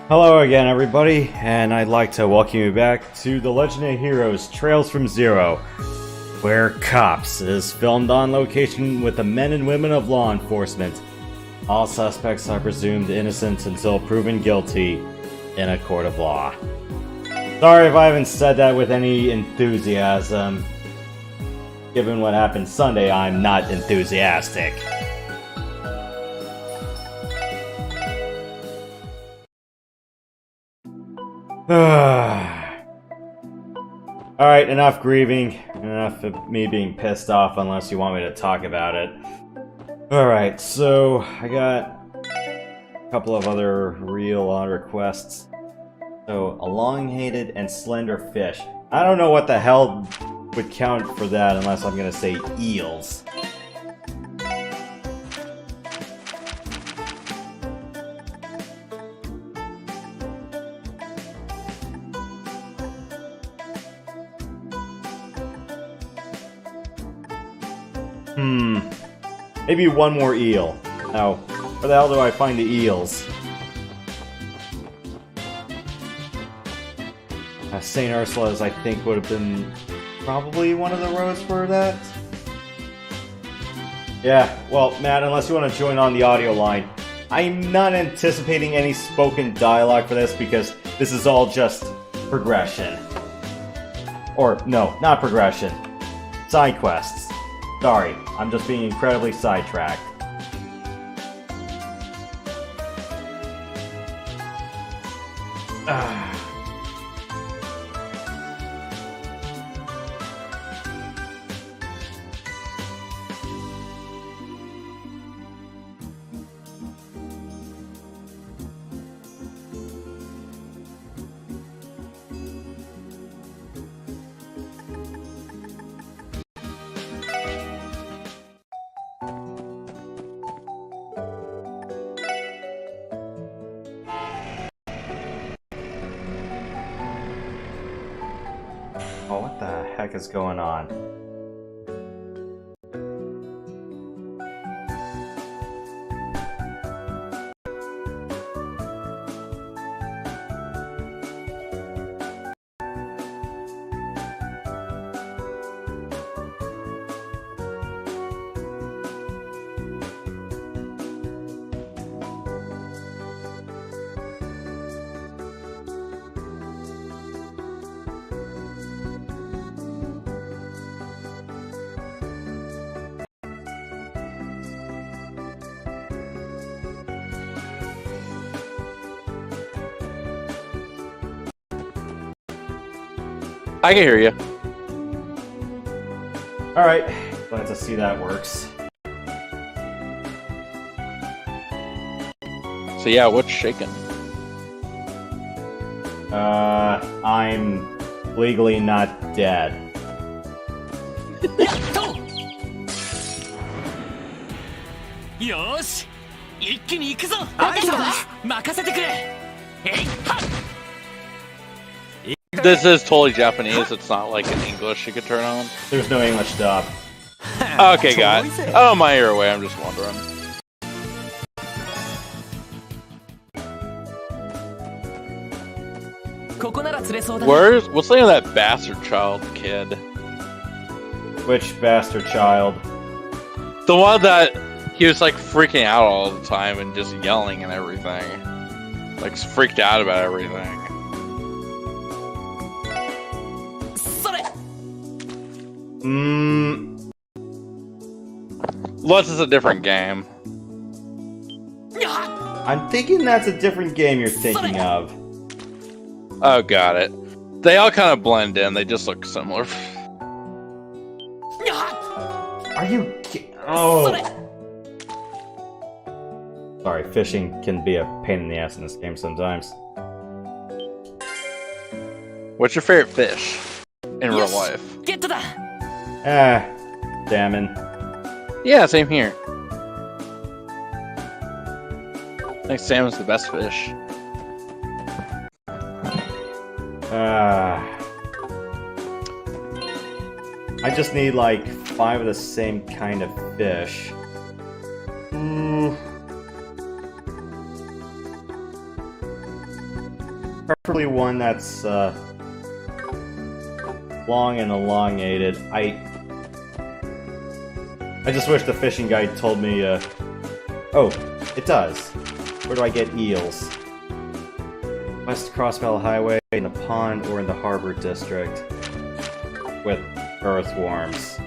Hello again, everybody, and I'd like to welcome you back to The Legend of Heroes Trails from Zero, where Cops is filmed on location with the men and women of law enforcement. All suspects are presumed innocent until proven guilty in a court of law. Sorry if I haven't said that with any enthusiasm. Given what happened Sunday, I'm not enthusiastic. Alright, enough grieving, enough of me being pissed off unless you want me to talk about it. Alright, so I got a couple of other real requests. So, elongated and slender fish. I don't know what the hell would count for that unless I'm gonna say eels. Maybe one more eel. Now, where the hell do I find the eels? St. Ursula's, I think, would have been probably one of the roads for that. Yeah, well, Matt, unless you want to join on the audio line, I'm not anticipating any spoken dialogue for this because this is all just progression. Or, no, not progression. Side quests. Sorry, I'm just being incredibly sidetracked. Oh, what the heck is going on? I can hear you. Alright, glad to see that works. So yeah, what's shaking? I'm legally not dead. Yosh! 一気に行くぞ! 任せてくれ! This is totally Japanese, it's not like in English you could turn on. There's no English dub. Okay, got it. Oh, my ear away, I'm just wondering. What's the name of that bastard child kid? Which bastard child? The one that he was like freaking out all the time and just yelling and everything. Like freaked out about everything. Unless it's a different game. I'm thinking that's a different game you're thinking of. Oh, got it. They all kind of blend in, they just look similar. Are you Oh! Sorry, fishing can be a pain in the ass in this game sometimes. What's your favorite fish in real life? Get to that! Salmon. Yeah, same here. I think salmon's the best fish. I just need like 5 of the same kind of fish. preferably one that's long and elongated. I just wish the fishing guide told me, oh, it does. Where do I get eels? West Crossbell Highway, in the pond, or in the harbor district with earthworms.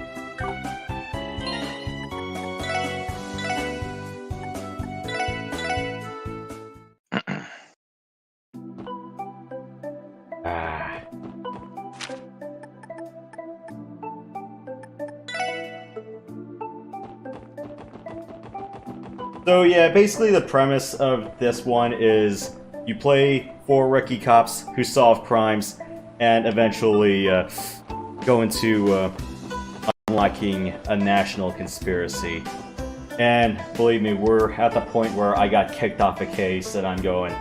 So yeah, basically the premise of this one is you play 4 rookie cops who solve crimes and eventually go into unlocking a national conspiracy. And believe me, we're at the point where I got kicked off a case and I'm going,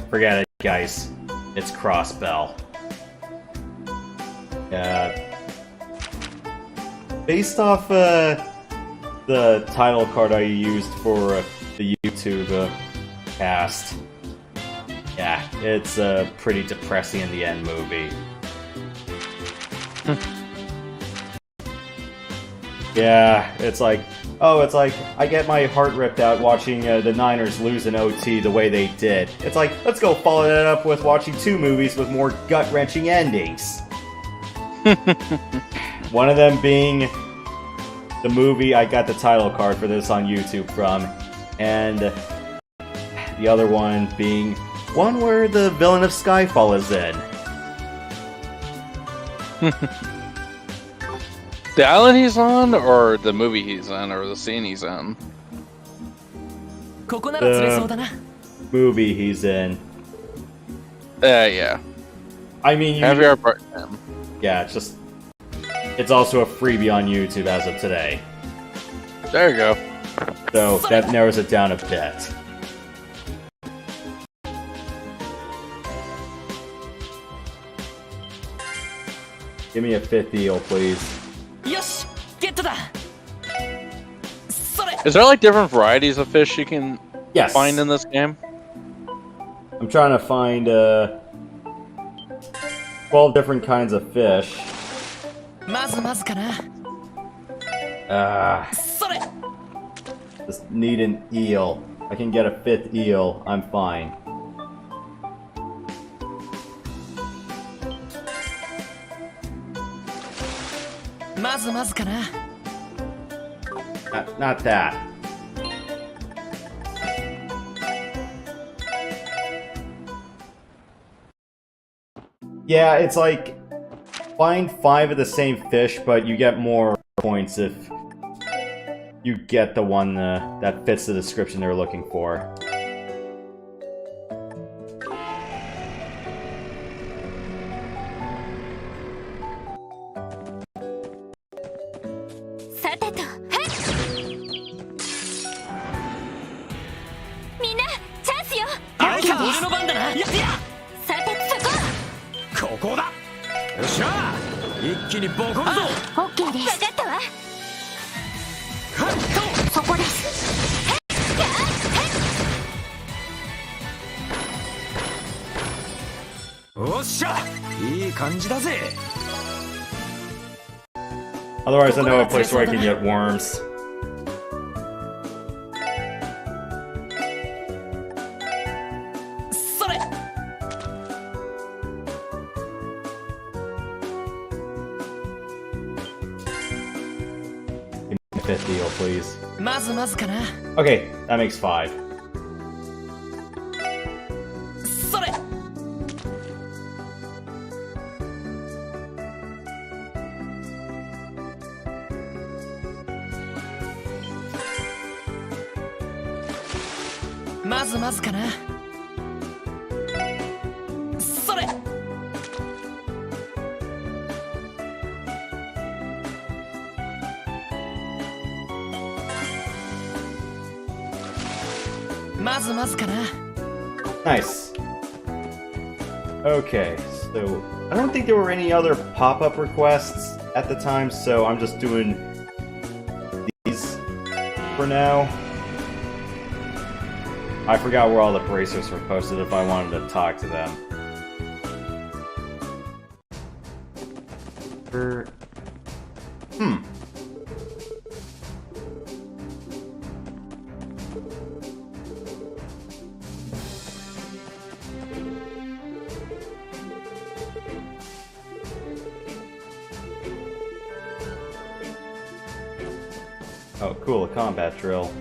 forget it guys, it's Crossbell. Based off the title card I used for the YouTube cast. Yeah, it's a pretty depressing in the end movie. Yeah, it's like I get my heart ripped out watching the Niners lose an OT the way they did. It's like, let's go follow that up with watching 2 movies with more gut-wrenching endings. One of them being the movie I got the title card for this on YouTube from, and the other one being one where the villain of Skyfall is in. The island he's on, or the movie he's in, or the scene he's in? The movie he's in. Yeah. I mean, Heavier part him. Yeah, it's also a freebie on YouTube as of today. There you go. So that narrows it down a bit. Give me a 5th eel, please. Is there like different varieties of fish you can Yes. find in this game? I'm trying to find 12 different kinds of fish. Just need an eel. I can get a 5th eel, I'm fine. Not that. Yeah, it's like find 5 of the same fish, but you get more points if you get the one that fits the description they're looking for. Otherwise, I know a place where I can get worms. Give me a 5th eel, please. Okay, that makes 5. Nice. Okay, so I don't think there were any other pop-up requests at the time, so I'm just doing these for now. I forgot where all the bracers were posted if I wanted to talk to them. Hmm. Oh, cool, a combat drill.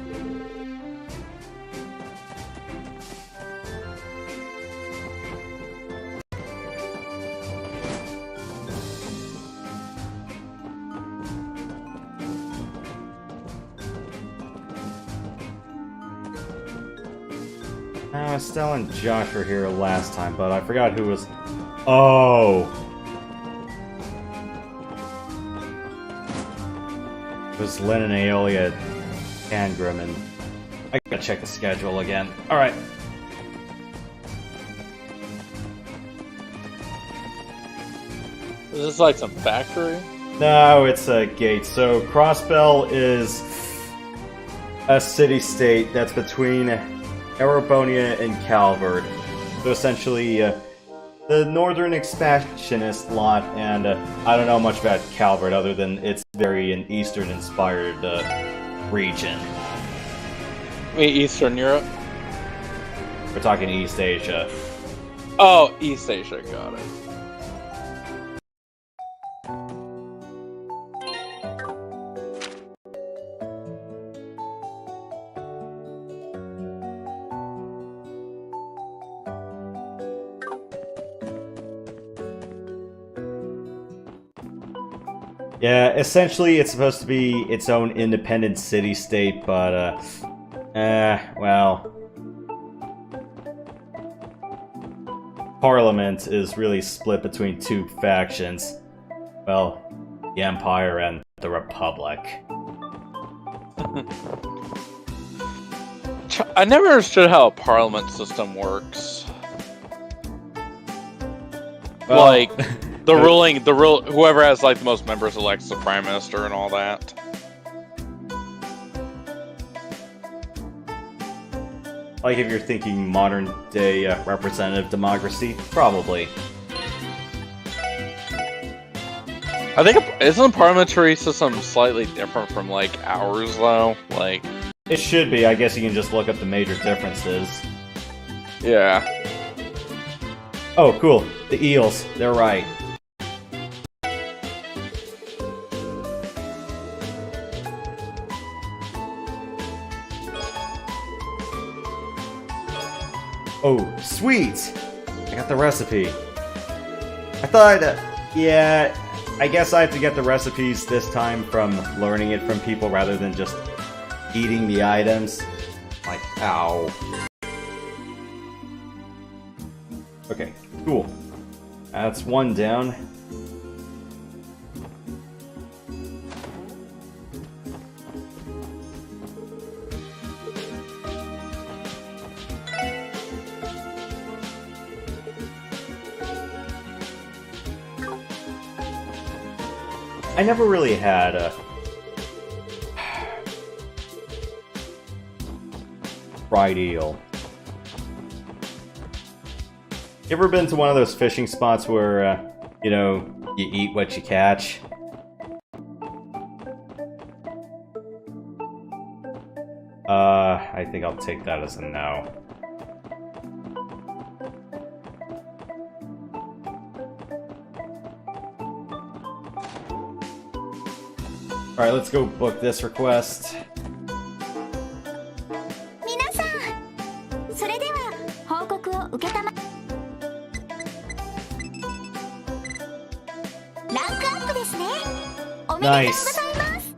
Estelle and Josh were here last time, but I forgot who was... Oh! It was Lynn and Aeolia Angrim, and I gotta check the schedule again. Alright. Is this like some factory? No, it's a gate. So, Crossbell is a city-state that's between Erebonia and Calvard. So essentially, the northern expansionist lot, and I don't know much about Calvard other than it's very an Eastern-inspired region. Wait, Eastern Europe? We're talking East Asia. Oh, East Asia, got it. Yeah, essentially it's supposed to be its own independent city-state, but, well... Parliament is really split between two factions. Well, the Empire and the Republic. I never understood how a parliament system works. Well, like, whoever has like the most members elects the prime minister and all that. like if you're thinking modern day representative democracy, probably. I think isn't the parliamentary system slightly different from like ours though? Like It should be. I guess you can just look up the major differences. yeah. Oh, cool. The eels. They're right. Oh, sweet! I got the recipe. I thought, yeah, I guess I have to get the recipes this time from learning it from people rather than just eating the items. Like, ow. Okay, cool. That's one down. I never really had a fried eel. You ever been to one of those fishing spots where, you know, you eat what you catch? I think I'll take that as a no. Alright, let's go book this request. 皆さん、それでは報告を受けたま。ランクアップですね。おめでとうございます。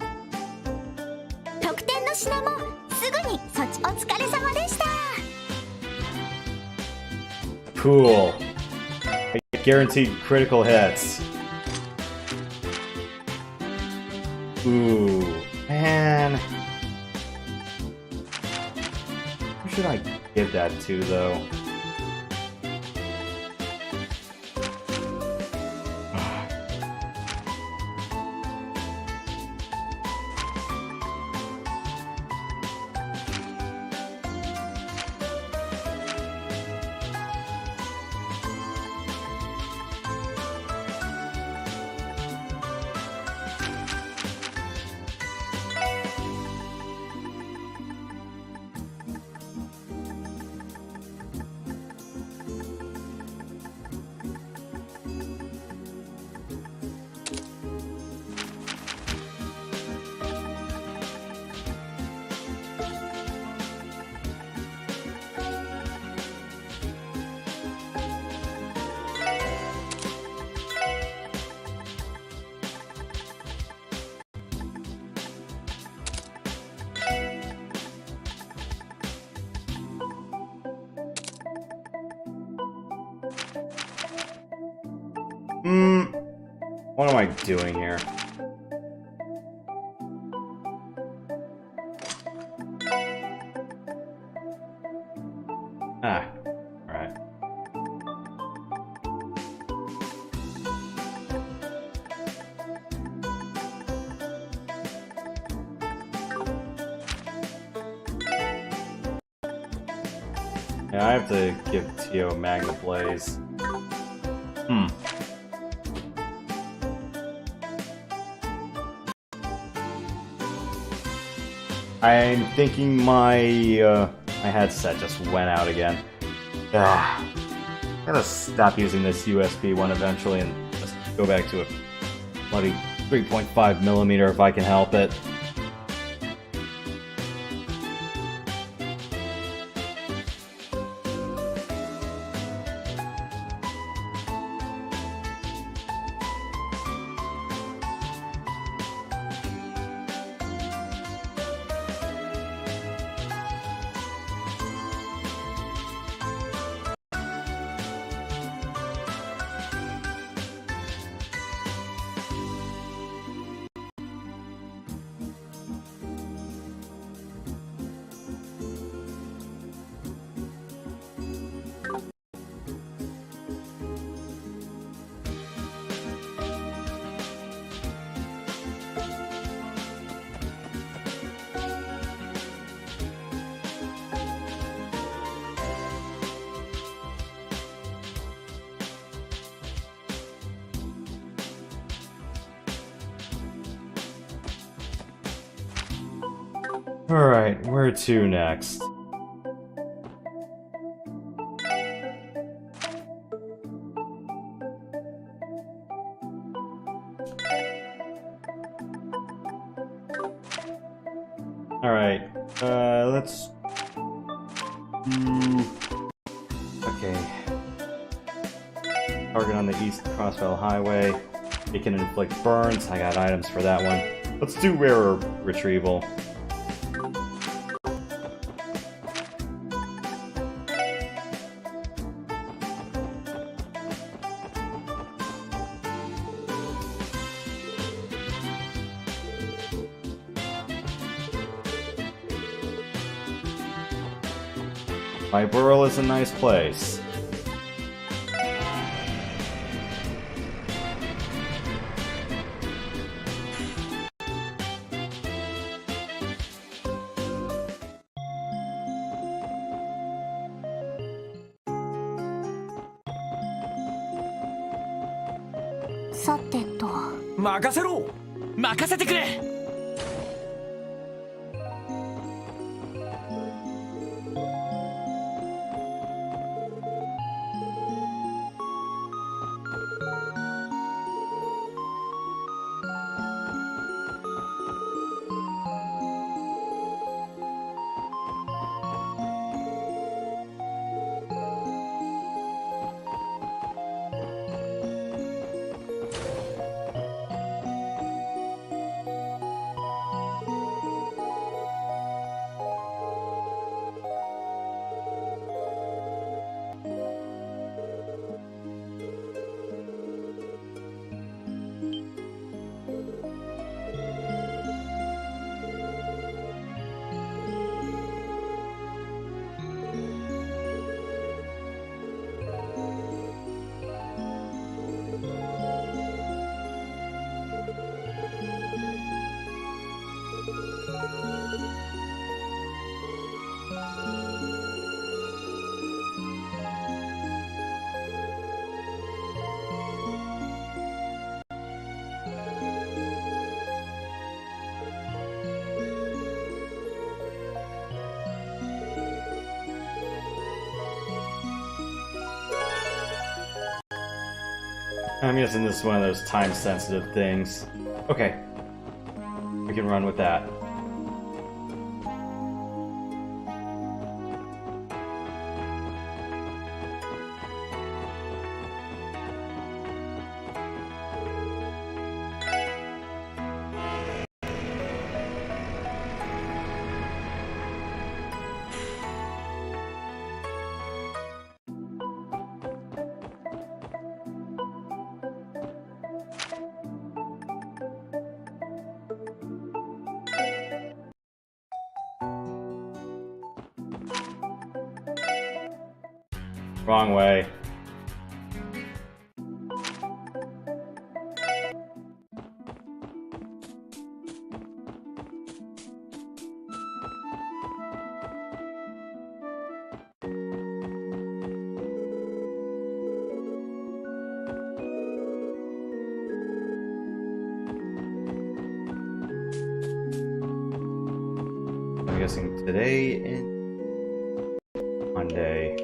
特典の品もすぐにそっちお疲れ様でした。Cool. I get guaranteed critical hits. Ooh, man. Who should I give that to, though? What am I doing here? Ah, alright. Yeah, I have to give Tio Magna Blaze. I'm thinking my headset just went out again. Gotta stop using this USB one eventually and just go back to a bloody 3.5mm if I can help it. Alright, where to next? Alright, let's do... Okay. Target on the East Crossbell Highway. It can inflict burns. I got items for that one. Let's do rarer retrieval. My burrow is a nice place.さてと。任せろ。任せてくれ。I'm guessing this is one of those time-sensitive things. Okay. We can run with that. Wrong way. I'm guessing today and Monday.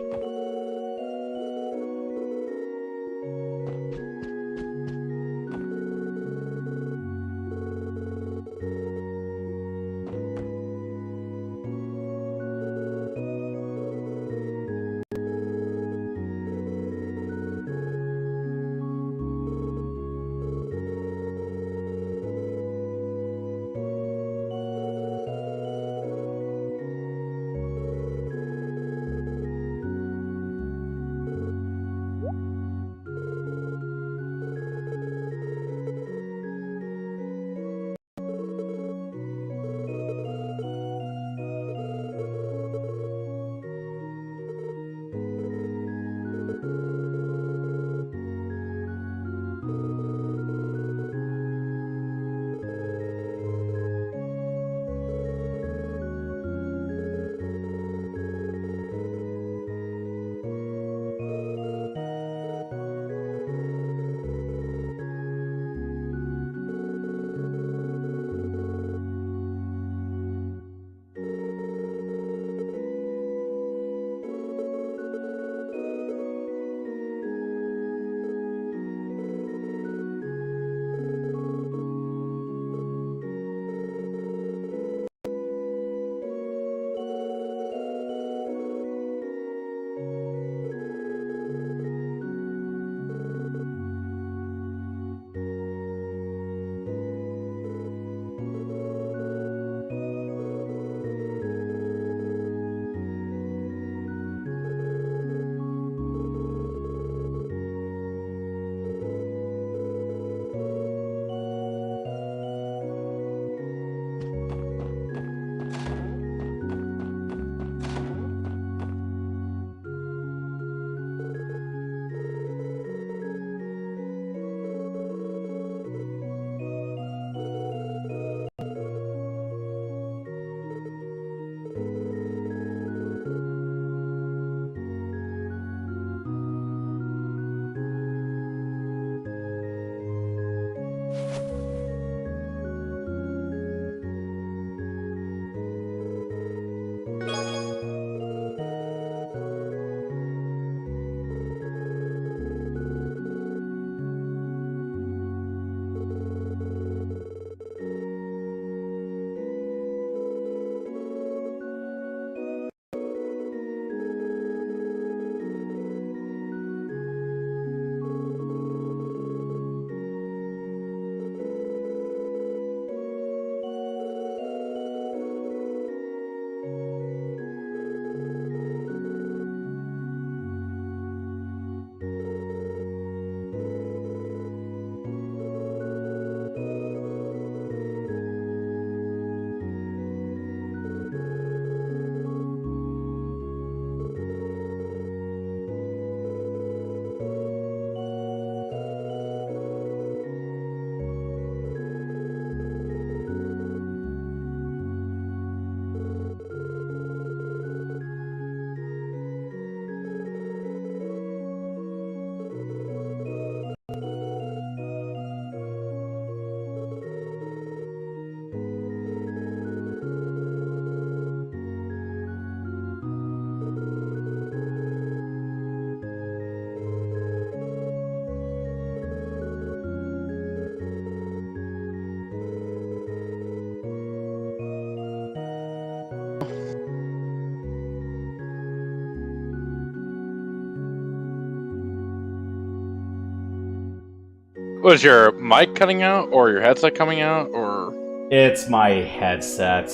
Was your mic cutting out, or your headset coming out, or? It's my headset.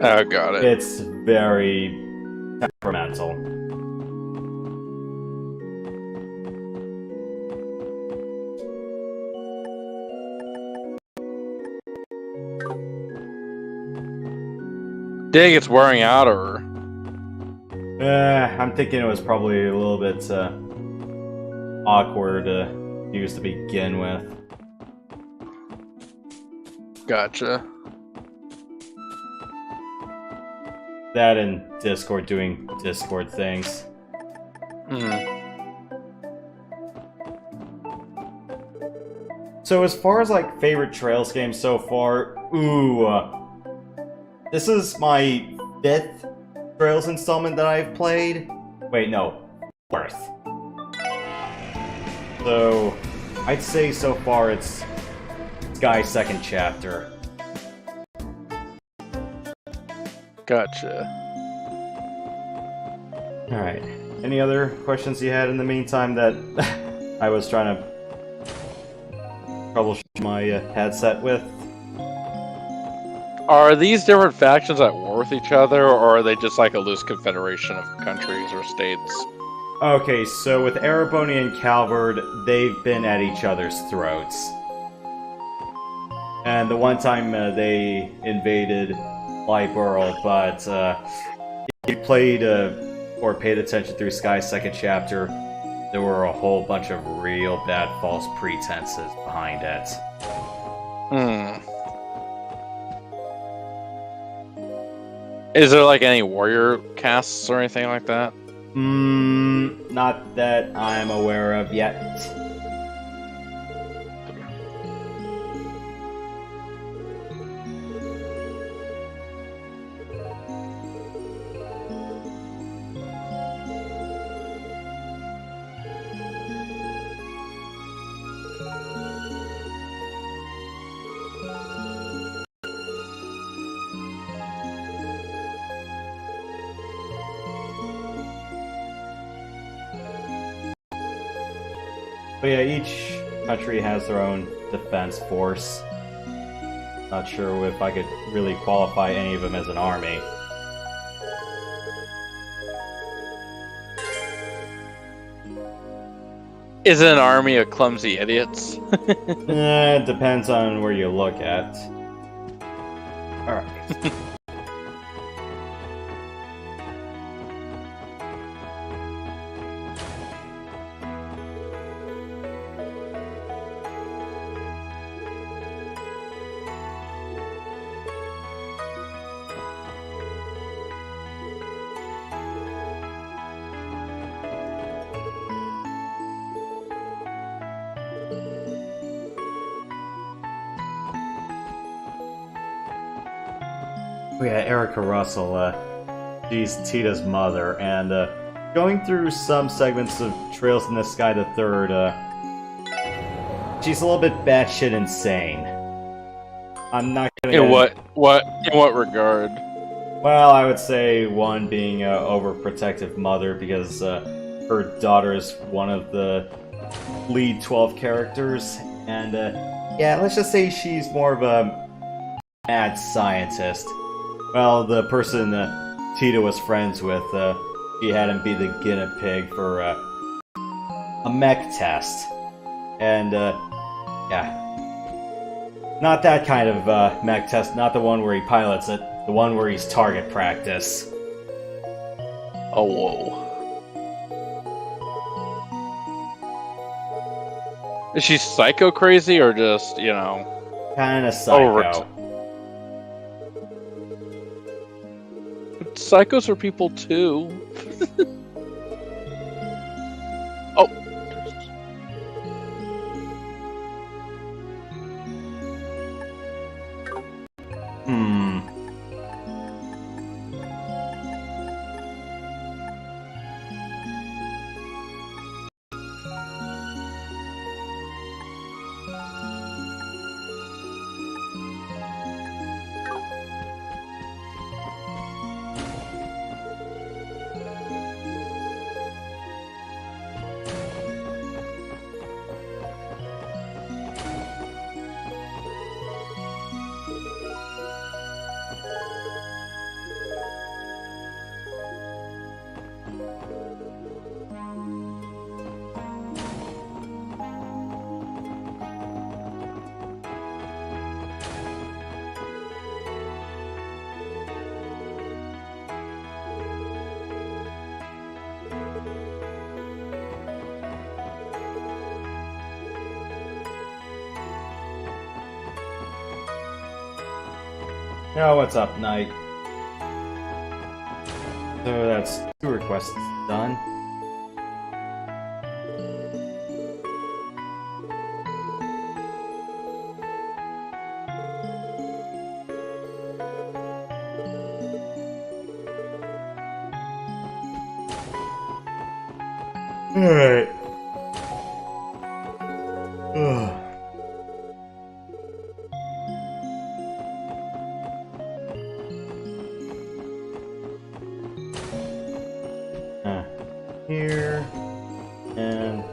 Oh, got it. It's very temperamental. Do you think it's wearing out, or? I'm thinking it was probably a little bit awkward to use to begin with. Gotcha. That and Discord doing Discord things. So as far as like favorite Trails games so far, this is my 5th Trails installment that I've played. Wait, no, 4th. So I'd say so far it's Sky's 2nd chapter. Gotcha. Alright. Any other questions you had in the meantime that I was trying to troubleshoot my headset with? Are these different factions at war with each other, or are they just like a loose confederation of countries or states? Okay, so with Erebony and Calvard, they've been at each other's throats. And the one time they invaded Lightborough, but if you played or paid attention through Sky's 2nd chapter, there were a whole bunch of real bad false pretenses behind it. Is there like any warrior casts or anything like that? Not that I'm aware of yet. But yeah, each country has their own defense force. Not sure if I could really qualify any of them as an army. Is it an army of clumsy idiots? It depends on where you look at. Alright. Oh yeah, Erica Russell, she's Tita's mother, and going through some segments of Trails in the Sky the Third, she's a little bit batshit insane. I'm not gonna... In what regard? Well, I would say one being an overprotective mother because her daughter is one of the lead 12 characters, and yeah, let's just say she's more of a mad scientist. Well, the person Tita was friends with, she had him be the guinea pig for a mech test. And, yeah. Not that kind of mech test, not the one where he pilots it, the one where he's target practice. Oh, whoa. Is she psycho crazy or just, you know... Kinda psycho. Psychos are people too. Oh. Oh, what's up, Knight? So that's 2 requests done. Alright. Here and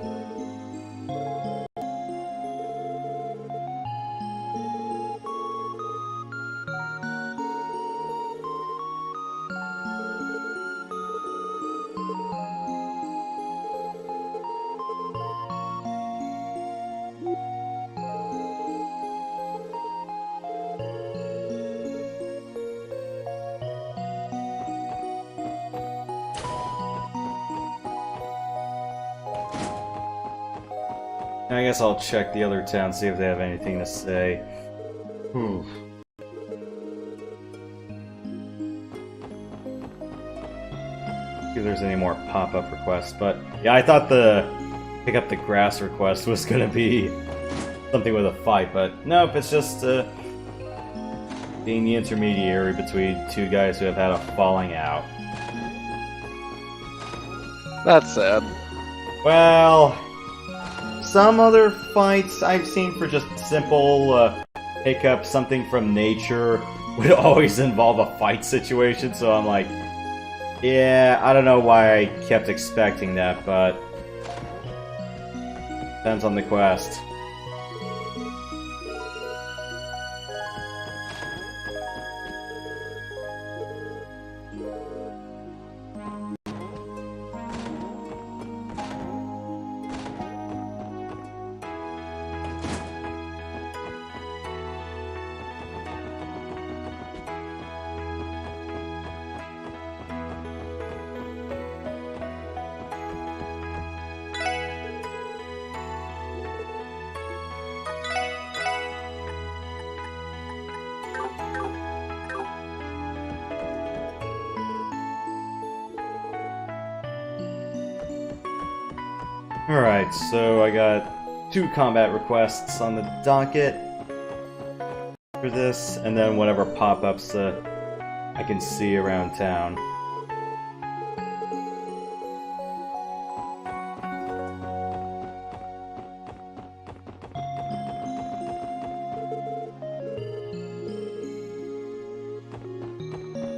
I guess I'll check the other town, see if they have anything to say. Whew. See if there's any more pop-up requests, but yeah, I thought the pick up the grass request was gonna be something with a fight, but nope, it's just being the intermediary between 2 guys who have had a falling out. That's sad. Well, some other fights I've seen for just simple pick up something from nature would always involve a fight situation, so I'm like, yeah, I don't know why I kept expecting that, but depends on the quest. Alright, so I got 2 combat requests on the docket for this, and then whatever pop-ups I can see around town.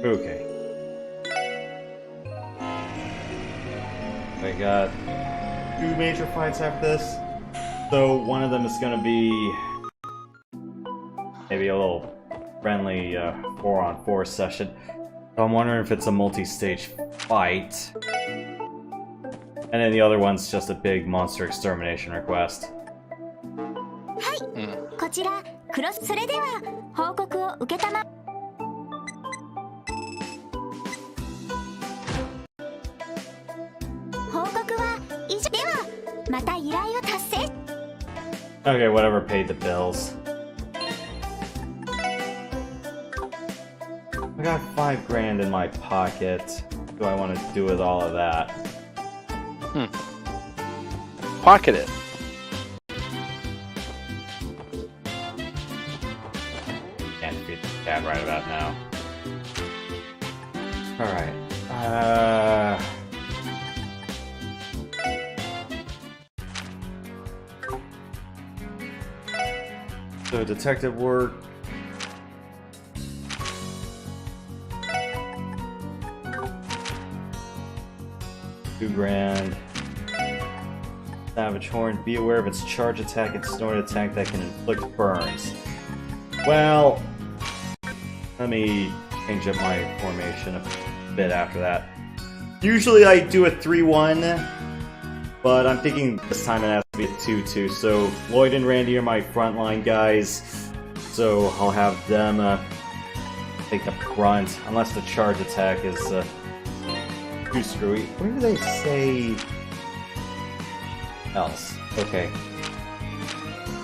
Okay. I got 2 major fights after this, so one of them is gonna be maybe a little friendly 4-on-4 session. So I'm wondering if it's a multi-stage fight, and then the other one's just a big monster extermination request. こちらクロスそれでは報告を受けたま報告は以上ではまた依頼を達成 Okay, whatever paid the bills. I got $5 grand in my pocket. What do I want to do with all of that? Pocket it. Can't beat the cat right about now. Alright. So detective work. $2 grand. Savage Horn. Be aware of its charge attack and snort attack that can inflict burns. Well, let me change up my formation a bit after that. Usually I do a 3-1, but I'm thinking this time it has to be a 2-2. So Lloyd and Randy are my frontline guys, so I'll have them take the brunt, unless the charge attack is too screwy. Where do they say else? Okay.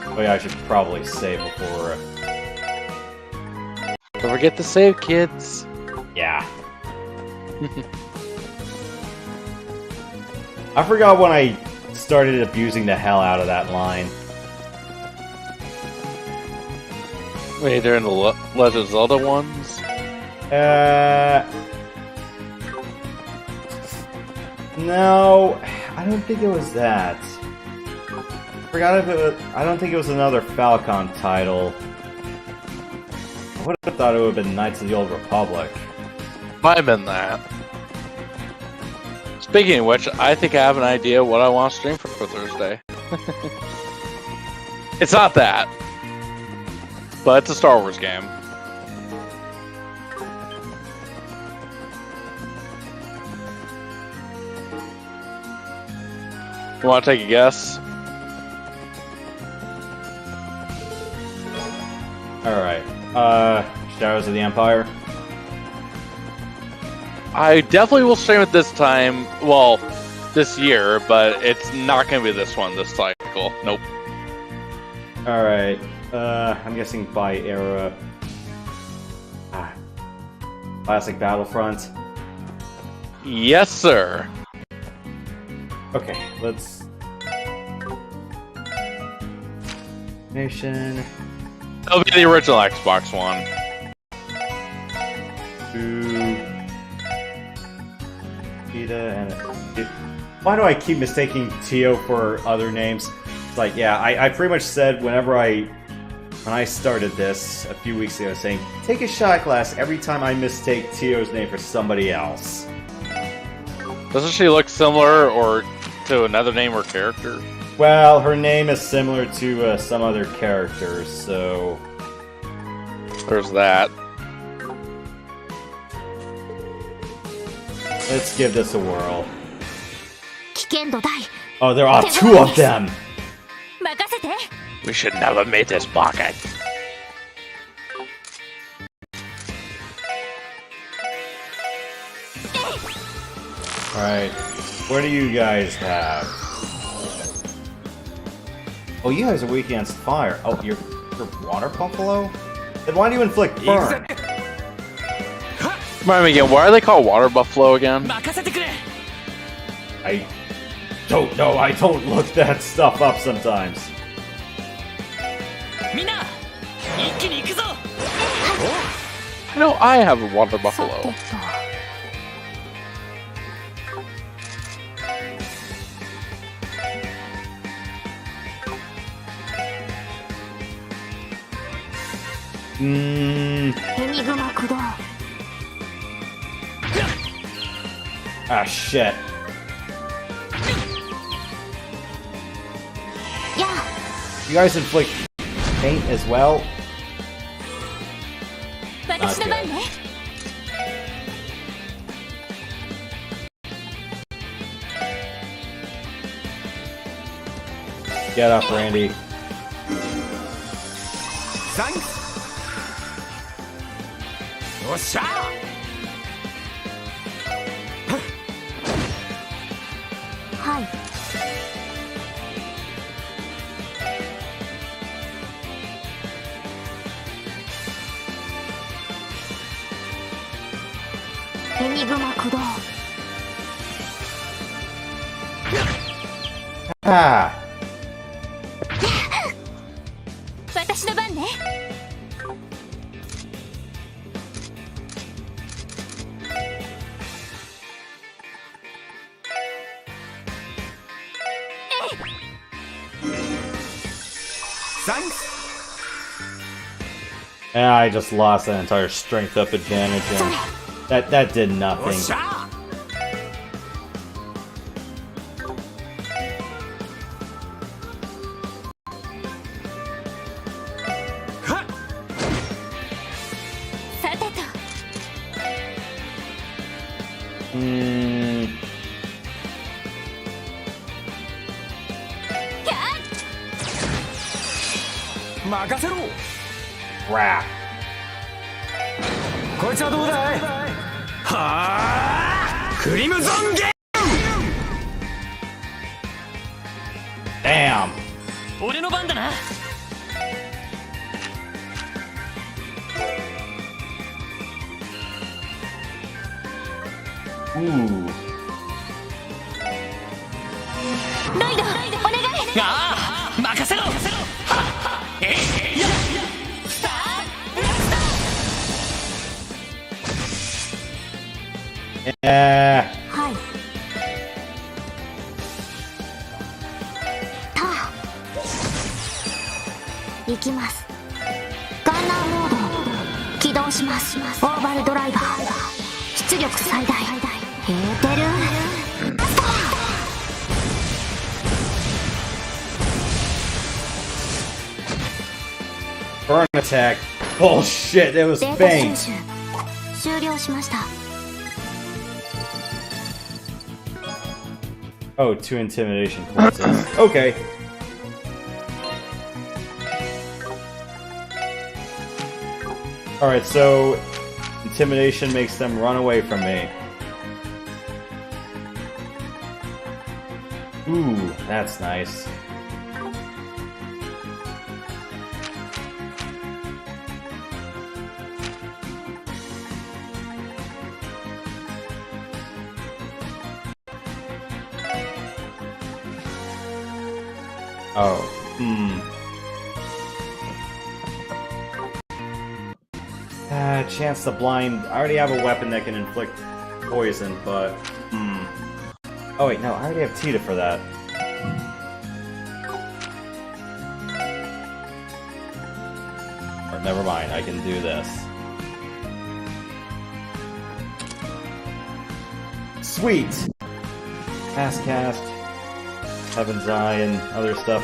Oh yeah, I should probably save before Don't forget to save, kids. Yeah. I forgot when I started abusing the hell out of that line. Wait, they're in the Legend of Zelda ones? No, I don't think it was that. Forgot if it was. I don't think it was another Falcon title. I would have thought it would have been Knights of the Old Republic. Might have been that. Speaking of which, I think I have an idea what I want to stream for Thursday. It's not that, but it's a Star Wars game. You want to take a guess? Alright. Shadows of the Empire? I definitely will stream it this time. Well, this year, but it's not going to be this one this cycle. Nope. Alright. I'm guessing by era. Classic Battlefront. Yes, sir. Okay, let's. Nation. That'll be the original Xbox One. And why do I keep mistaking Tio for other names? It's like, yeah, I pretty much said when I started this a few weeks ago, saying take a shot glass every time I mistake Tio's name for somebody else. Doesn't she look similar or to another name or character? Well, her name is similar to some other characters, so There's that. let's give this a whirl. 危険度大 Oh, there are two of them! 任せて We should never make this pocket. Alright, what do you guys have? Oh, you guys are weak against fire. Oh, you're water buffalo? Then why do you inflict burn? Remind me again, why are they called water buffalo again? 任せてくれ I don't know, I don't look that stuff up sometimes. みんな一気に行くぞ I know I have a water さ buffalo. てと エニグマ駆動 Ah, shit. や You guys inflict paint as well? あ私の番ね Get up, Randy. サンクスよっしゃ はい エニグマ駆動 Ah! 私の番ね サンクス And I just lost that entire strength up advantage, and that did よっ nothing. しゃ さてと Hmm. 任せろ Crap. こいつはどうだいはあクリムゾンゲ Damn. 俺の番だな Ooh. ロイドお願い。ああ任せろ。はっえいやスターブラスター。はい。たあ行きます。ガンナーモード起動します。オーバルドライバー出力最大。ヘーテルBurn attack. Bullshit, it was データ収 faint. 集終了しました。 Oh, 2 intimidation points. Okay. Alright, so intimidation makes them run away from me. Ooh, that's nice. Oh, chance to blind. I already have a weapon that can inflict poison, but oh wait, no, I already have Tita for that. Or never mind, I can do this. Sweet! Fast cast, Heaven's Eye, and other stuff.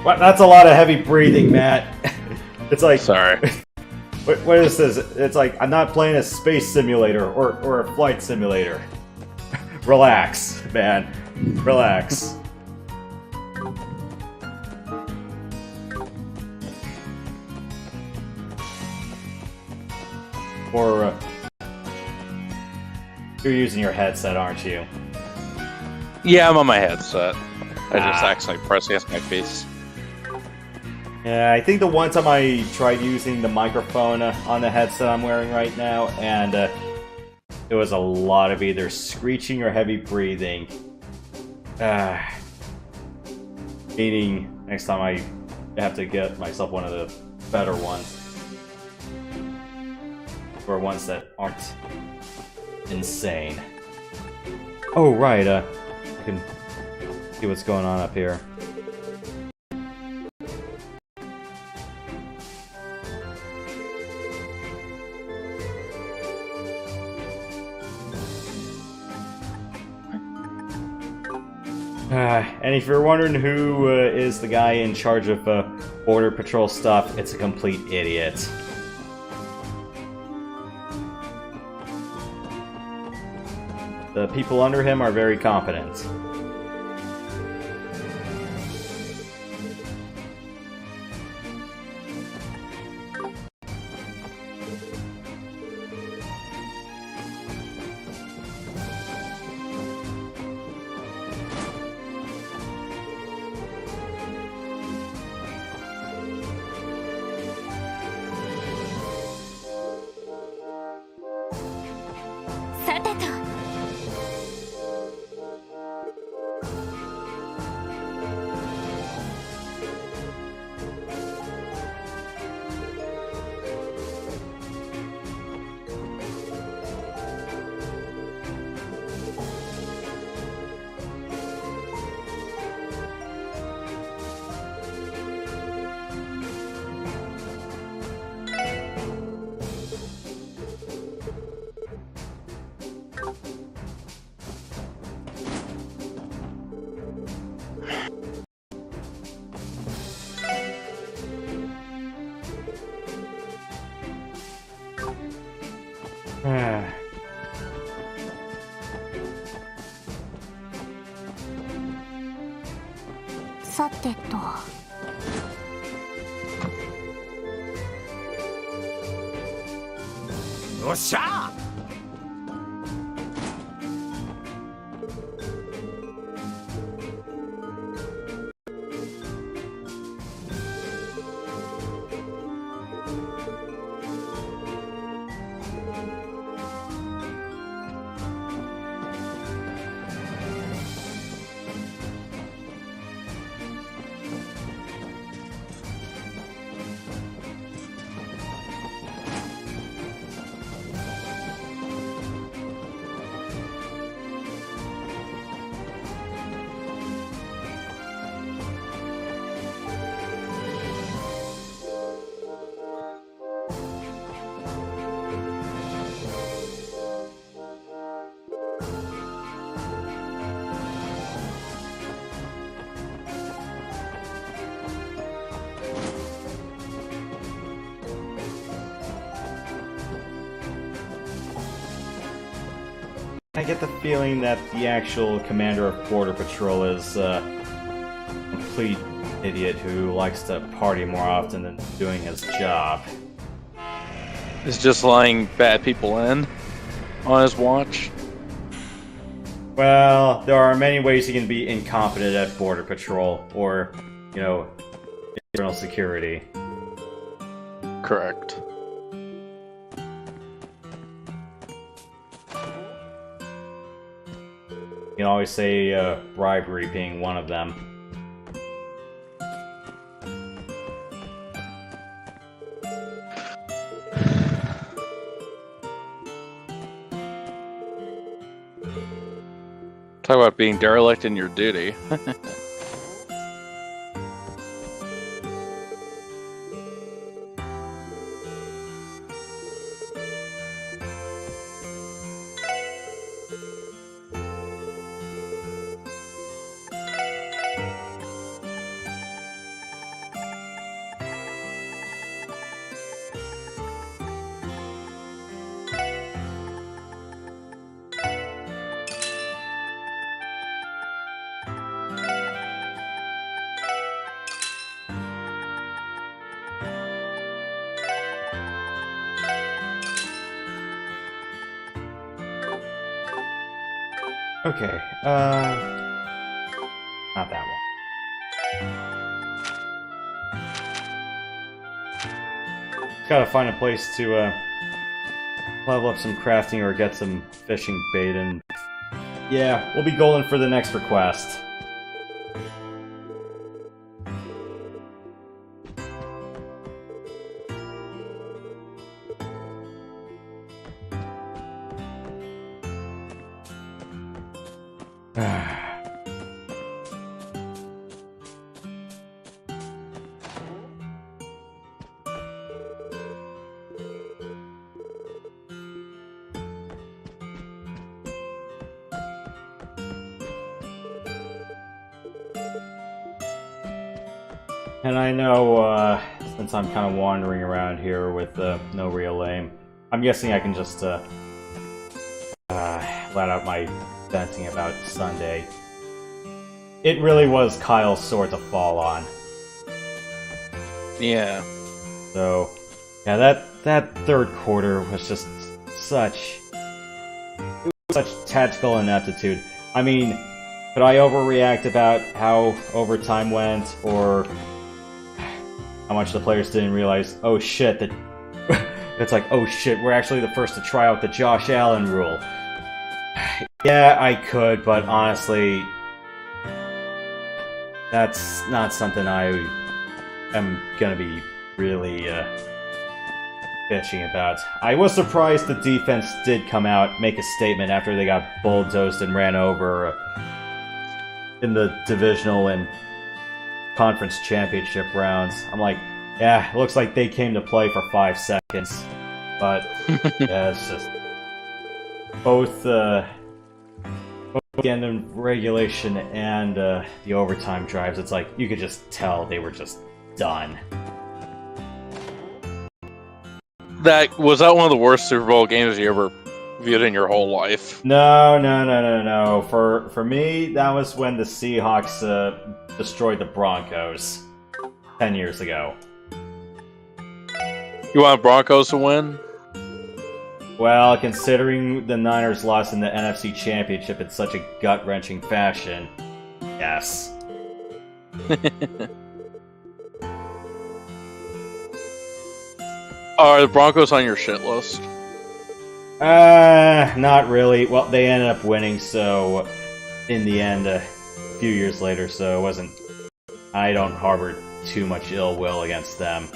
What? That's a lot of heavy breathing, Matt. It's like... Sorry. What is this? It's like, I'm not playing a space simulator or a flight simulator. Relax, man. Relax. Or, you're using your headset, aren't you? Yeah, I'm on my headset. I just accidentally pressed against my face. Yeah, I think the one time I tried using the microphone on the headset I'm wearing right now, and it was a lot of either screeching or heavy breathing. Meaning, next time I have to get myself one of the better ones. Or ones that aren't insane. Oh, right, I can see what's going on up here. And if you're wondering who is the guy in charge of Border Patrol stuff, it's a complete idiot. The people under him are very competent. Ah. I get the feeling that the actual commander of Border Patrol is a complete idiot who likes to party more often than doing his job. Is just letting bad people in on his watch. Well, there are many ways he can be incompetent at Border Patrol, or, you know, internal security. Correct. You can always say bribery being one of them. Talk about being derelict in your duty. Okay, not that one. Gotta find a place to, level up some crafting or get some fishing bait, and yeah, we'll be golden for the next request. And I know, since I'm kind of wandering around here with no real aim, I'm guessing I can just let out my venting about Sunday. It really was Kyle's sword to fall on. Yeah. So, yeah, that third quarter was just such tactical ineptitude. I mean, could I overreact about how overtime went, or how much the players didn't realize, oh shit, that it's like, oh shit, we're actually the first to try out the Josh Allen rule. Yeah, I could, but honestly, that's not something I am gonna be really bitching about. I was surprised the defense did come out, make a statement after they got bulldozed and ran over in the divisional and conference championship rounds. I'm like, yeah, it looks like they came to play for 5 seconds. But, yeah, it's just both the end of regulation and the overtime drives, it's like, you could just tell they were just done. Was that one of the worst Super Bowl games you ever viewed in your whole life? No. For me, that was when the Seahawks destroyed the Broncos 10 years ago. You want Broncos to win? Well, considering the Niners lost in the NFC Championship in such a gut-wrenching fashion, yes. Are the Broncos on your shit list? Not really. Well, they ended up winning, so in the end, a few years later, so it wasn't... I don't harbor too much ill will against them.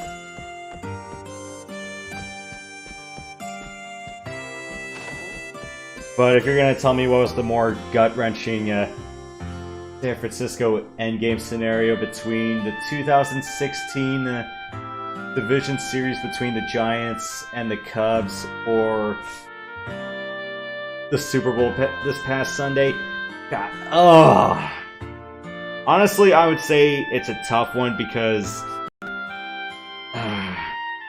But if you're gonna tell me what was the more gut-wrenching San Francisco endgame scenario between the 2016 division series between the Giants and the Cubs, or the Super Bowl this past Sunday, God, honestly, I would say it's a tough one because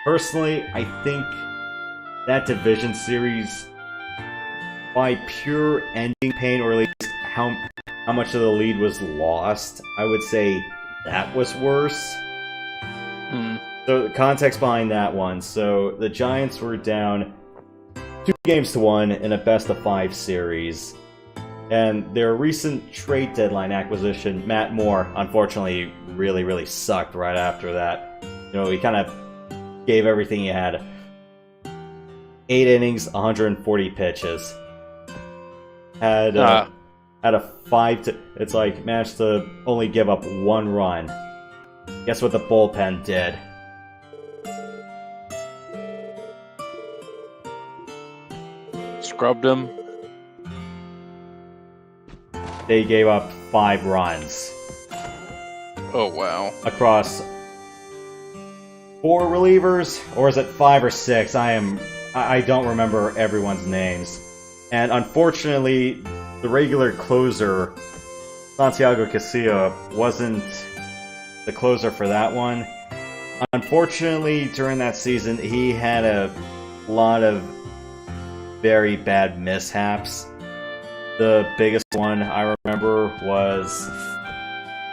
personally, I think that division series by pure ending pain, or at least how much of the lead was lost, I would say that was worse. So the context behind that one. So the Giants were down 2-1 in a best-of-5 series. And their recent trade deadline acquisition, Matt Moore, unfortunately really, really sucked right after that. You know, he kind of gave everything he had. 8 innings, 140 pitches. Had a 5 to... It's like, managed to only give up 1 run. Guess what the bullpen did? Scrubbed him. They gave up 5 runs. Oh, wow. Across 4 relievers? Or is it 5 or 6? I don't remember everyone's names. And unfortunately, the regular closer, Santiago Casilla, wasn't the closer for that one. Unfortunately, during that season, he had a lot of very bad mishaps. The biggest one I remember was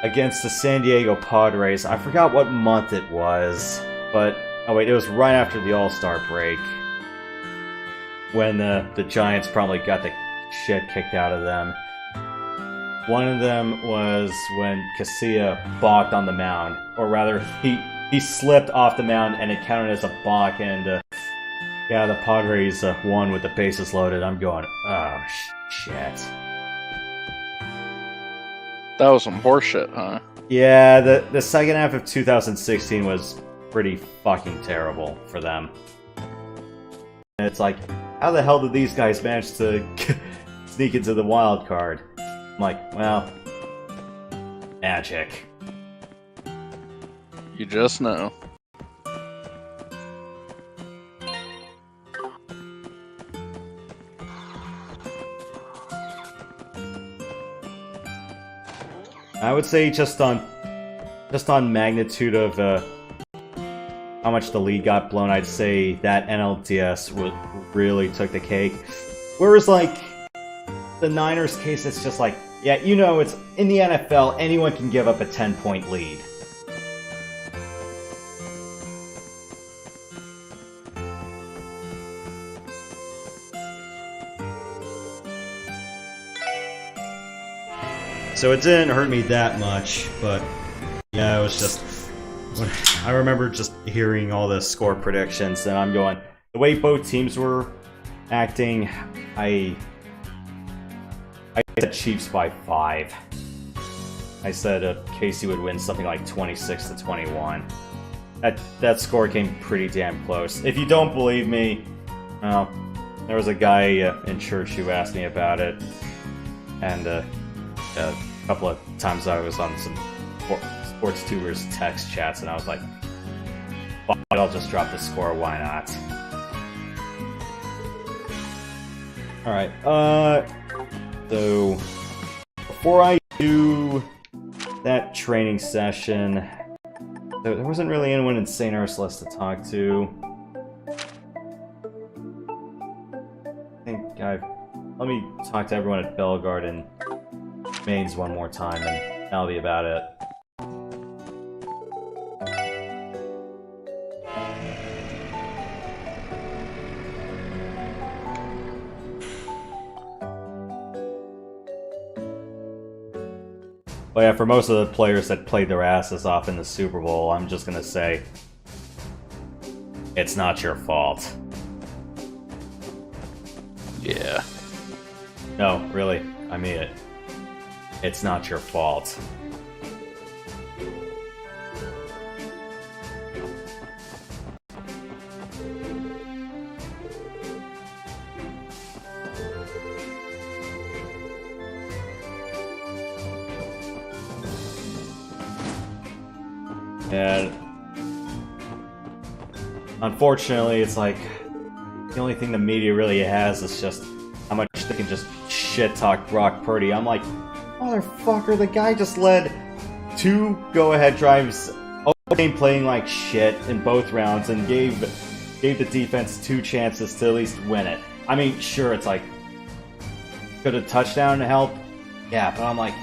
against the San Diego Padres. I forgot what month it was, but oh wait, it was right after the All-Star break when the Giants probably got the shit kicked out of them. One of them was when Casilla balked on the mound, or rather, he slipped off the mound and it counted as a balk, and yeah, the Padres won with the bases loaded. I'm going, oh shit. That was some horseshit, huh? Yeah, the second half of 2016 was pretty fucking terrible for them. And it's like, how the hell did these guys manage to sneak into the wild card? I'm like, well, magic. You just know. I would say just on magnitude of how much the league got blown, I'd say that NLDS really took the cake. Whereas like the Niners case, it's just like, yeah, you know, it's in the NFL, anyone can give up a 10-point lead. So it didn't hurt me that much, but yeah, it was just... I remember just hearing all the score predictions, and I'm going... The way both teams were acting, I said Chiefs by 5. I said Casey would win something like 26-21. That score came pretty damn close. If you don't believe me, well, there was a guy in church who asked me about it, and a couple of times I was on some sports tubers text chats, and I was like, fuck it, I'll just drop the score, why not? Alright, so before I do that training session, there wasn't really anyone in St. Ursula's to talk to. I think let me talk to everyone at Bellegarde and Mains one more time, and that'll be about it. But yeah, for most of the players that played their asses off in the Super Bowl, I'm just gonna say, it's not your fault. Yeah. No, really, I mean it. It's not your fault. And unfortunately, it's like the only thing the media really has is just how much they can just shit talk Brock Purdy. I'm like, motherfucker, the guy just led 2 go-ahead drives, game playing like shit in both rounds, and gave the defense 2 chances to at least win it. I mean, sure, it's like Could a touchdown help? Yeah, but I'm like,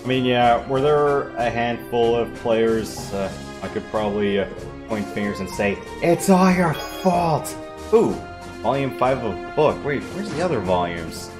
I mean, yeah, were there a handful of players, I could probably point fingers and say, it's all your fault! Ooh, volume 5 of a book. Wait, where's the other volumes?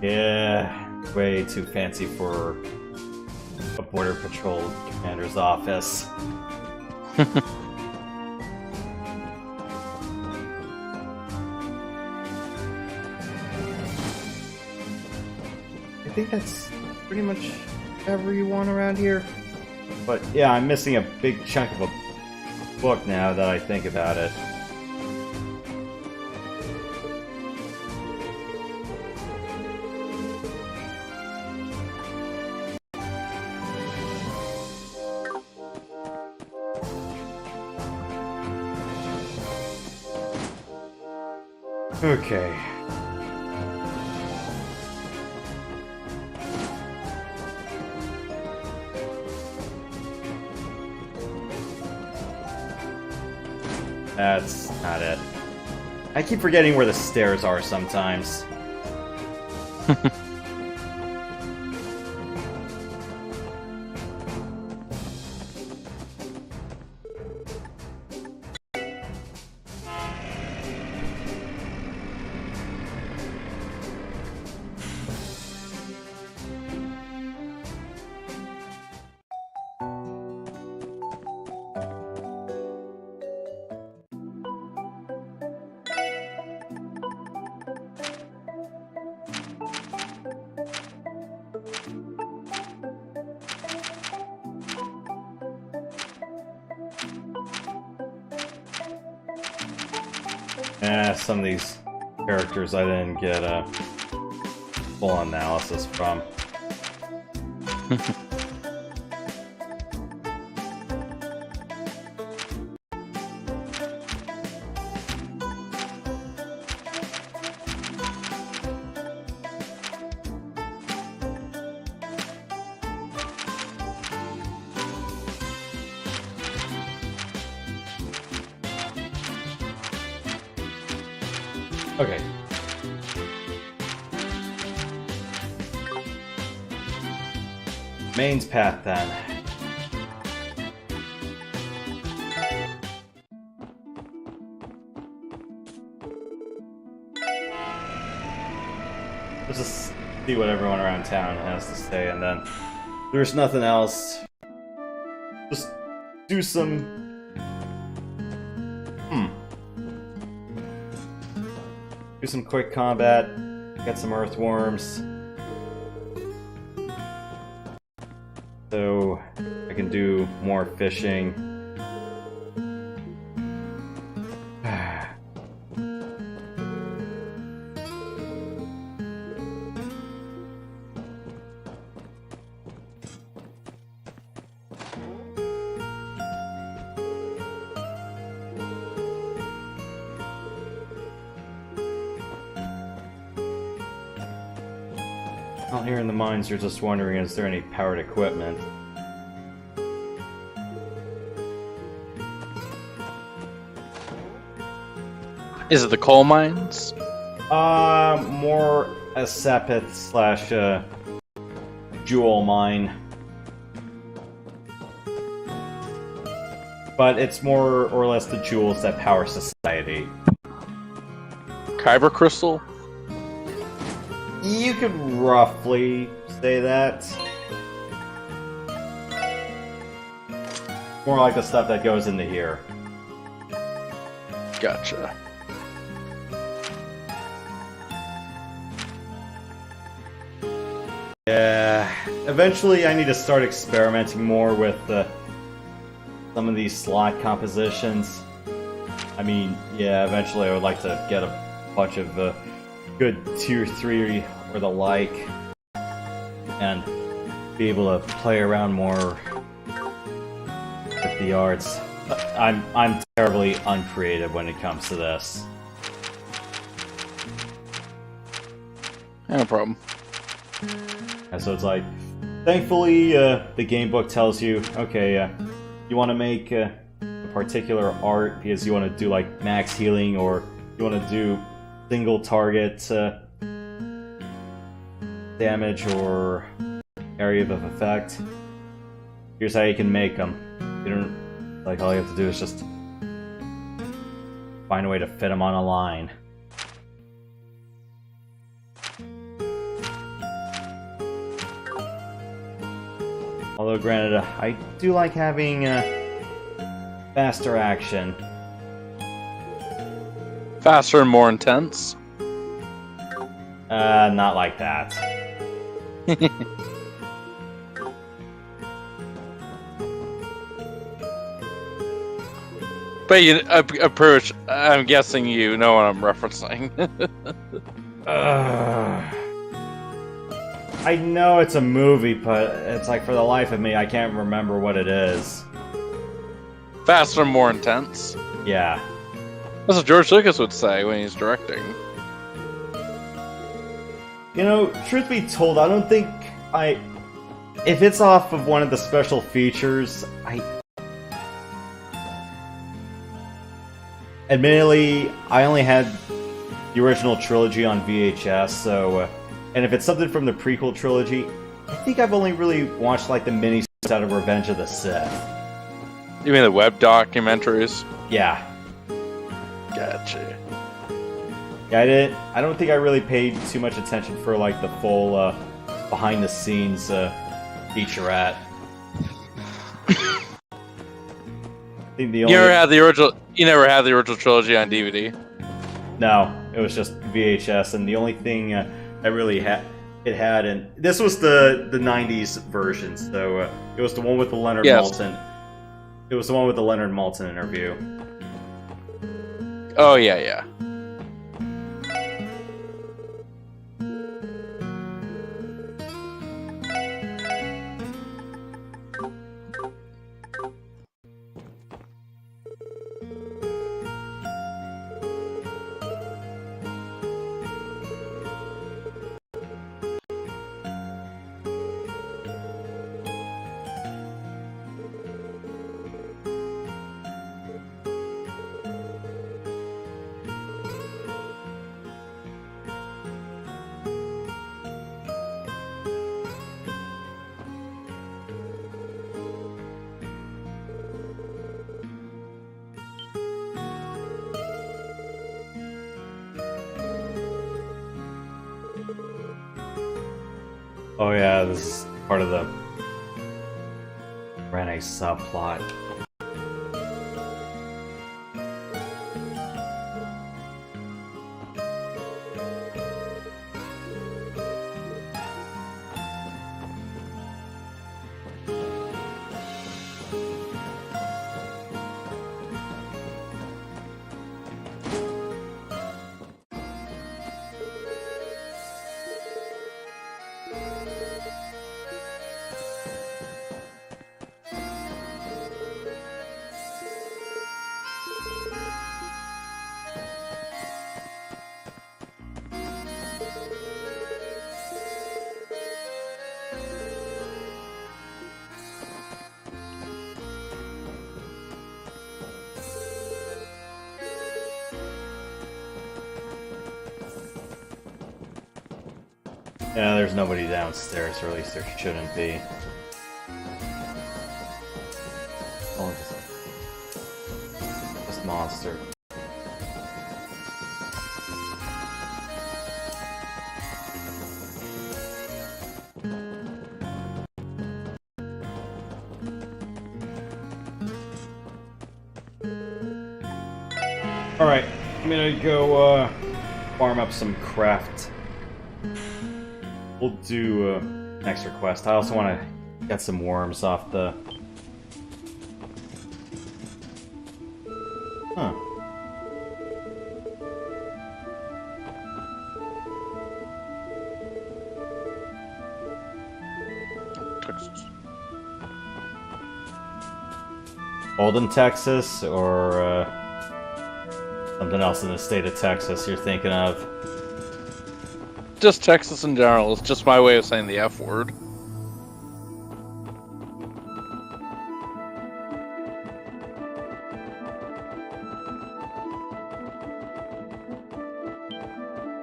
Yeah, way too fancy for a border patrol commander's office. I think that's pretty much everyone around here. But yeah, I'm missing a big chunk of a book now that I think about it. Okay. That's not it. I keep forgetting where the stairs are sometimes. Some of these characters I didn't get a full analysis from. Okay. Main's path, then. Let's just see what everyone around town has to say, and then if there's nothing else, just do some... Do some quick combat, get some earthworms, so I can do more fishing. Out here in the mines, you're just wondering, is there any powered equipment? Is it the coal mines? More a Sepith slash jewel mine. but it's more or less the jewels that power society. Kyber crystal? You could roughly say that. More like the stuff that goes into here. Gotcha. Yeah, eventually I need to start experimenting more with some of these slot compositions. I mean, yeah, eventually I would like to get a bunch of good tier 3 or the like, and be able to play around more with the arts. I'm terribly uncreative when it comes to this. No problem. And so it's like, thankfully, the game book tells you, okay, you want to make a particular art because you want to do like max healing, or you want to do single target damage or area of effect. Here's how you can make them. You don't, like, all you have to do is just find a way to fit them on a line. Although, granted, I do like having faster action. Faster and more intense? Not like that. But you approach. I'm guessing you know what I'm referencing. I know it's a movie, but it's like, for the life of me, I can't remember what it is. Faster and more intense. Yeah. That's what George Lucas would say when he's directing. You know, truth be told, I don't think if it's off of one of the special features, Admittedly, I only had the original trilogy on VHS, so... and if it's something from the prequel trilogy, I think I've only really watched, like, the mini out of Revenge of the Sith. You mean the web documentaries? Yeah. Gotcha. Yeah, I don't think I really paid too much attention for, like, the full, behind-the-scenes, featurette. I think the only... You never had the original trilogy on DVD? No, it was just VHS, and the only thing I really had, and this was the 90s version, so it was the one with the Leonard Maltin. It was the one with the Leonard Maltin interview. Oh, yeah. Oh yeah, this is part of the Rene subplot. Yeah, there's nobody downstairs, or at least there shouldn't be. Oh, monster. Alright, I'm gonna go farm up some craft. We'll do next request. I also want to get some worms off the... Huh. Texas. Olden, Texas, or something else in the state of Texas you're thinking of? Just Texas in general. It's just my way of saying the F word.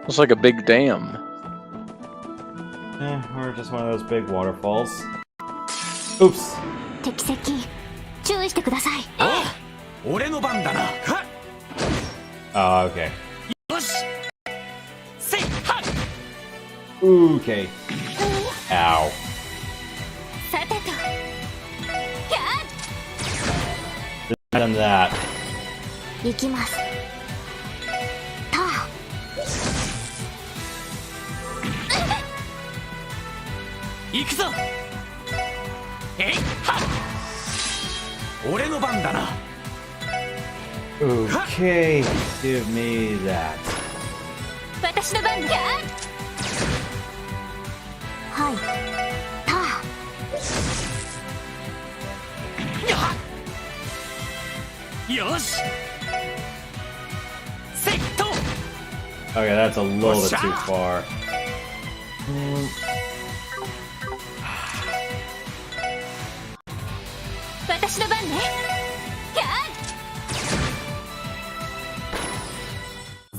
It's like a big dam. Or just one of those big waterfalls. Oops. 敵席注意してください。俺の番だな。 Oh, okay. よし。せいはっ。 Okay. Ow. さてと。キャ Done that. ー行きます。たあ。行くぞ。えいはっ。俺の番だな。 Okay, give me that. 私の番キャー。はい。たあ。よし。せいと。 Okay, that's a little bit too far. 私の番ね。キャー。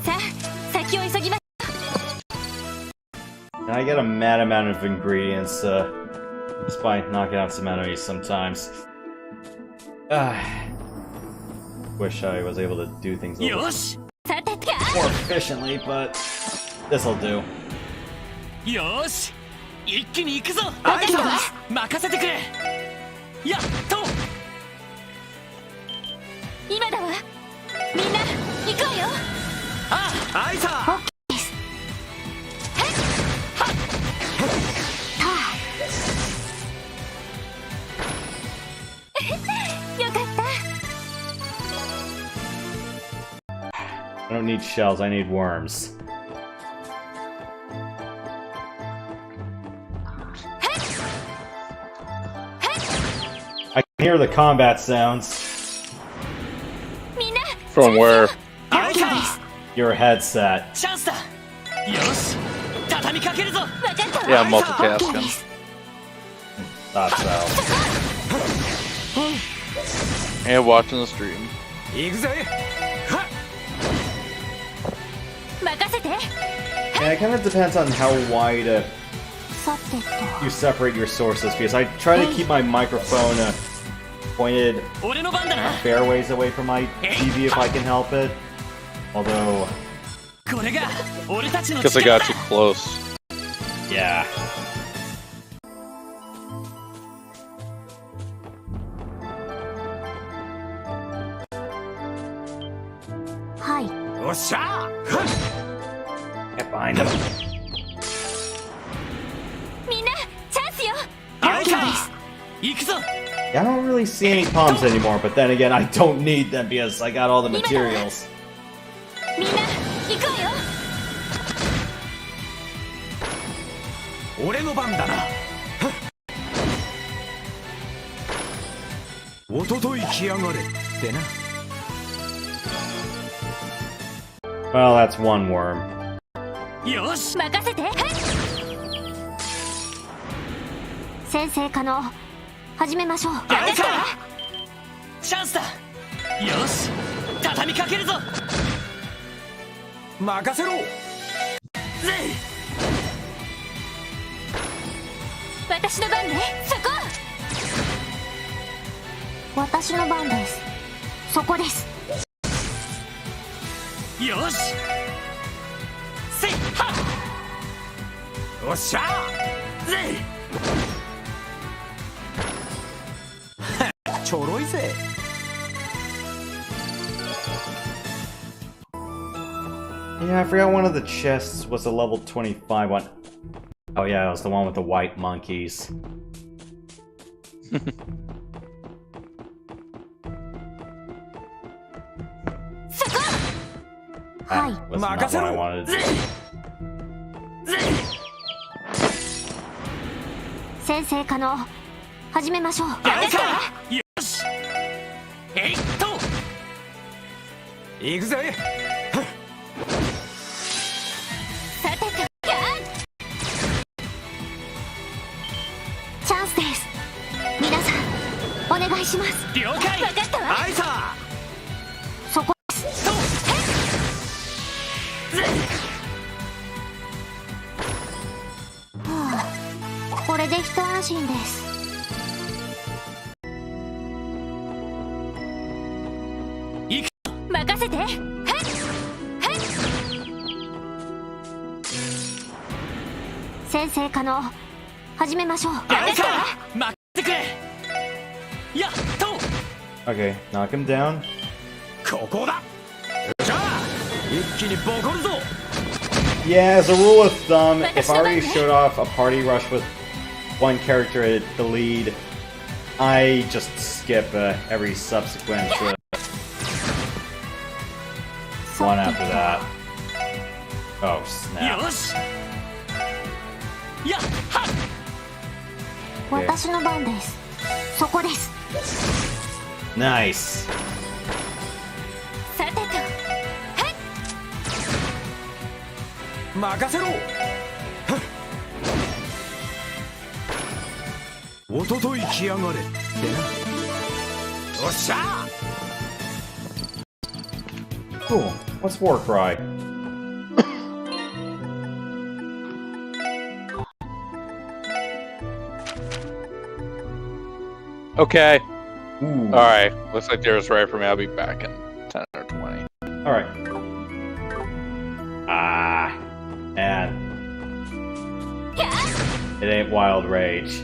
さあ、先を急ぎま。 And I get a mad amount of ingredients just by knocking out some enemies sometimes. Wish I was able to do things a little よし。 さてキャ more efficiently, but this'll do. よし。一気に行くぞ。分かったわ。任せてくれ。やっと。今だわ。みんな行こうよ。あ、あいさ。たあ。よかった。 I don't need shells, I need worms. I can hear the combat sounds. みんな。 From where? あいさ。 Your headset. チャンスだ。よし。畳みかけるぞ。分かったわ。 Yeah, multitasking. Thought so. And watching the stream. 行くぜ。はっ。 任せて。 And it kind of depends on how wide さてと。 you separate your sources, because I try to keep my microphone pointed 俺の番だな。 fair ways away from my TV if I can help it. Although, これが俺たちの Guess I 力 got だ。 too close. yeah. Hi. よっしゃ。 Get behind him. みんなチャンスよ。あいさ。行くぞ。 I don't really see any palms anymore, but then again, I don't need them because I got all the materials. みんな行こうよ。俺の番だな。おととい来やがれってな。 Well, that's one worm. よし。任せて。先生可能。始めましょう。あいさ。チャンスだ。よし。畳みかけるぞ。任せろ。ぜい。私の番ね。そこ。私の番です。そこです。よしせいはっおっしゃぜいちょろいぜ Yeah, I forgot one of the chests was a level 25 one. Oh yeah, it was the one with the white monkeys. That was not what I wanted. 先生可能始めましょう。よしえいっと行くぜさてとチャンスです。皆さんお願いします。了解分かったわ。はいさそことはあ、これで一安心です。行く任せて。はいはい先生可能始めましょう。はいさ待ってくれやっと Okay, knock him down. ここだじゃあ一気にボコるぞ Yeah, as a rule of thumb, if I already showed off a party rush with one character at the lead, I just skip every subsequent one after that. Oh, snap. よしやっはっ私の番です。そこです。 Nice. さてと任せろおととい来やがれってなおっしゃ Cool. What's Warcry? Okay. Ooh. Alright. Looks like they're just right for me. I'll be back in 10 or 20. Alright. Ah. Man. It ain't Wild Rage.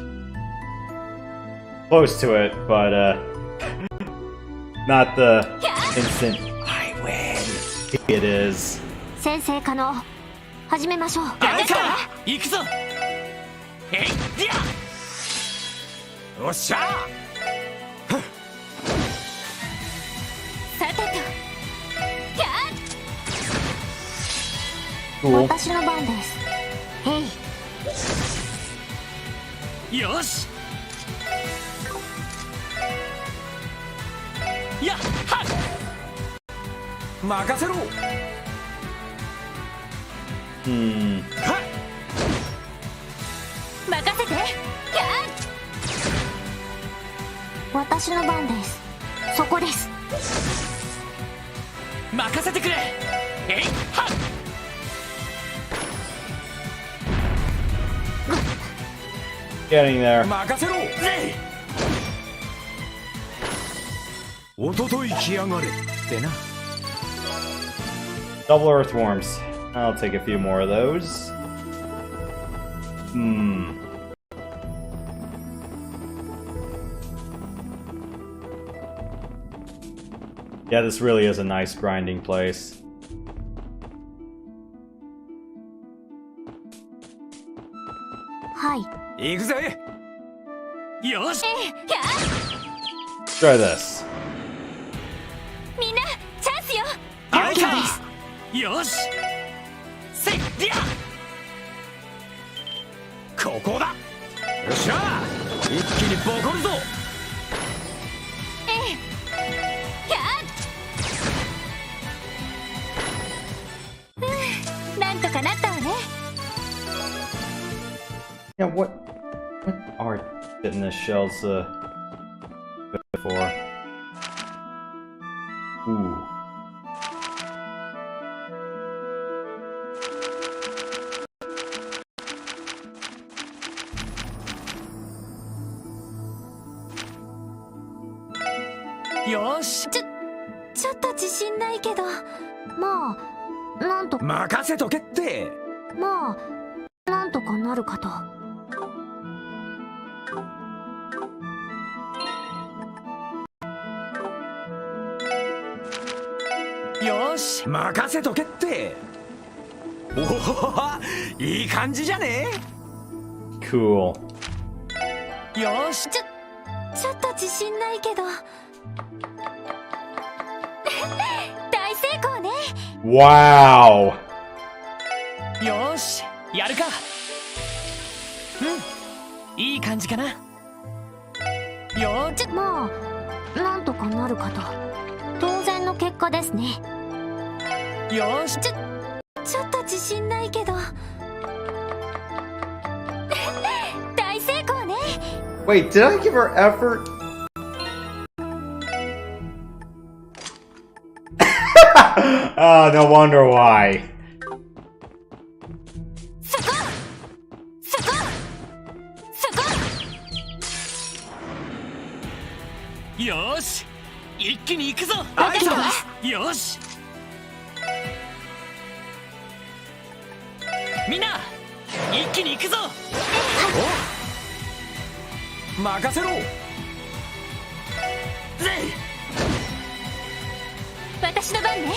Close to it, but, not the instant, I win. It is. 先生可能始めましょう。あいさ行くぞえいっやおっしゃさてとCool. 私の番です。へいよしやっはっ任せろ Hmm. はっ任せて。私の番です。そこです。任せてくれえいはっ Getting there. 任せろぜおととい来やがれってな Double Earthworms. I'll take a few more of those. Hmm. Yeah, this really is a nice grinding place. Hi. 行くぜよし Try this. みんなチャンスよ。あいさよしせいやここだよっしゃ一気にボコるぞなんとかなったわね。 Yeah, what are getting the shells good for? Ooh.よしちょっと自信ないけど、まあなんと任せとけって。まあなんとかなるかと。よし任せとけって。おおいい感じじゃね。 Cool. よしちょっと自信ないけど大成功ね。 Wow. よしやるか。うんいい感じかな。よまあなんとかなるかと。当然の結果ですね。よしちょっと自信ないけど大成功ね。 Wait, did I give her effort? Oh, no wonder why. そこそこそこ。よし一気に行くぞ。わかったわ。よしみんな一気に行くぞ。お任せろ。ぜ私の番ね。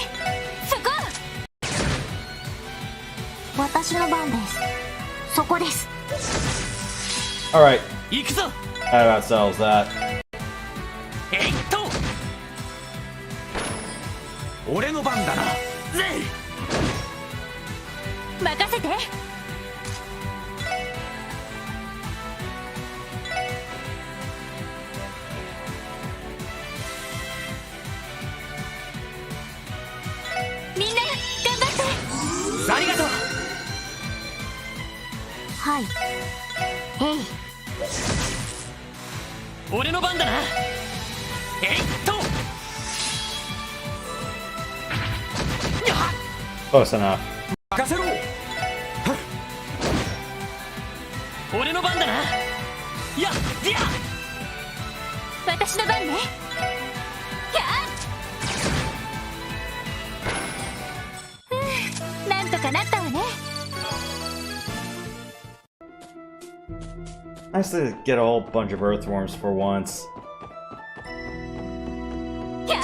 そこ。私の番です。そこです。 Alright, 行くぞ。 that about settles that. えいっと俺の番だな。ぜ任せて。みんな頑張って。ありがとう。はい。えい。俺の番だな。えいっとやっ Close enough. 任せろ。俺の番だな。やっやっ私の番ね。やっ。なんとかなったわね。 Nice to get a whole bunch of earthworms for once. やっ。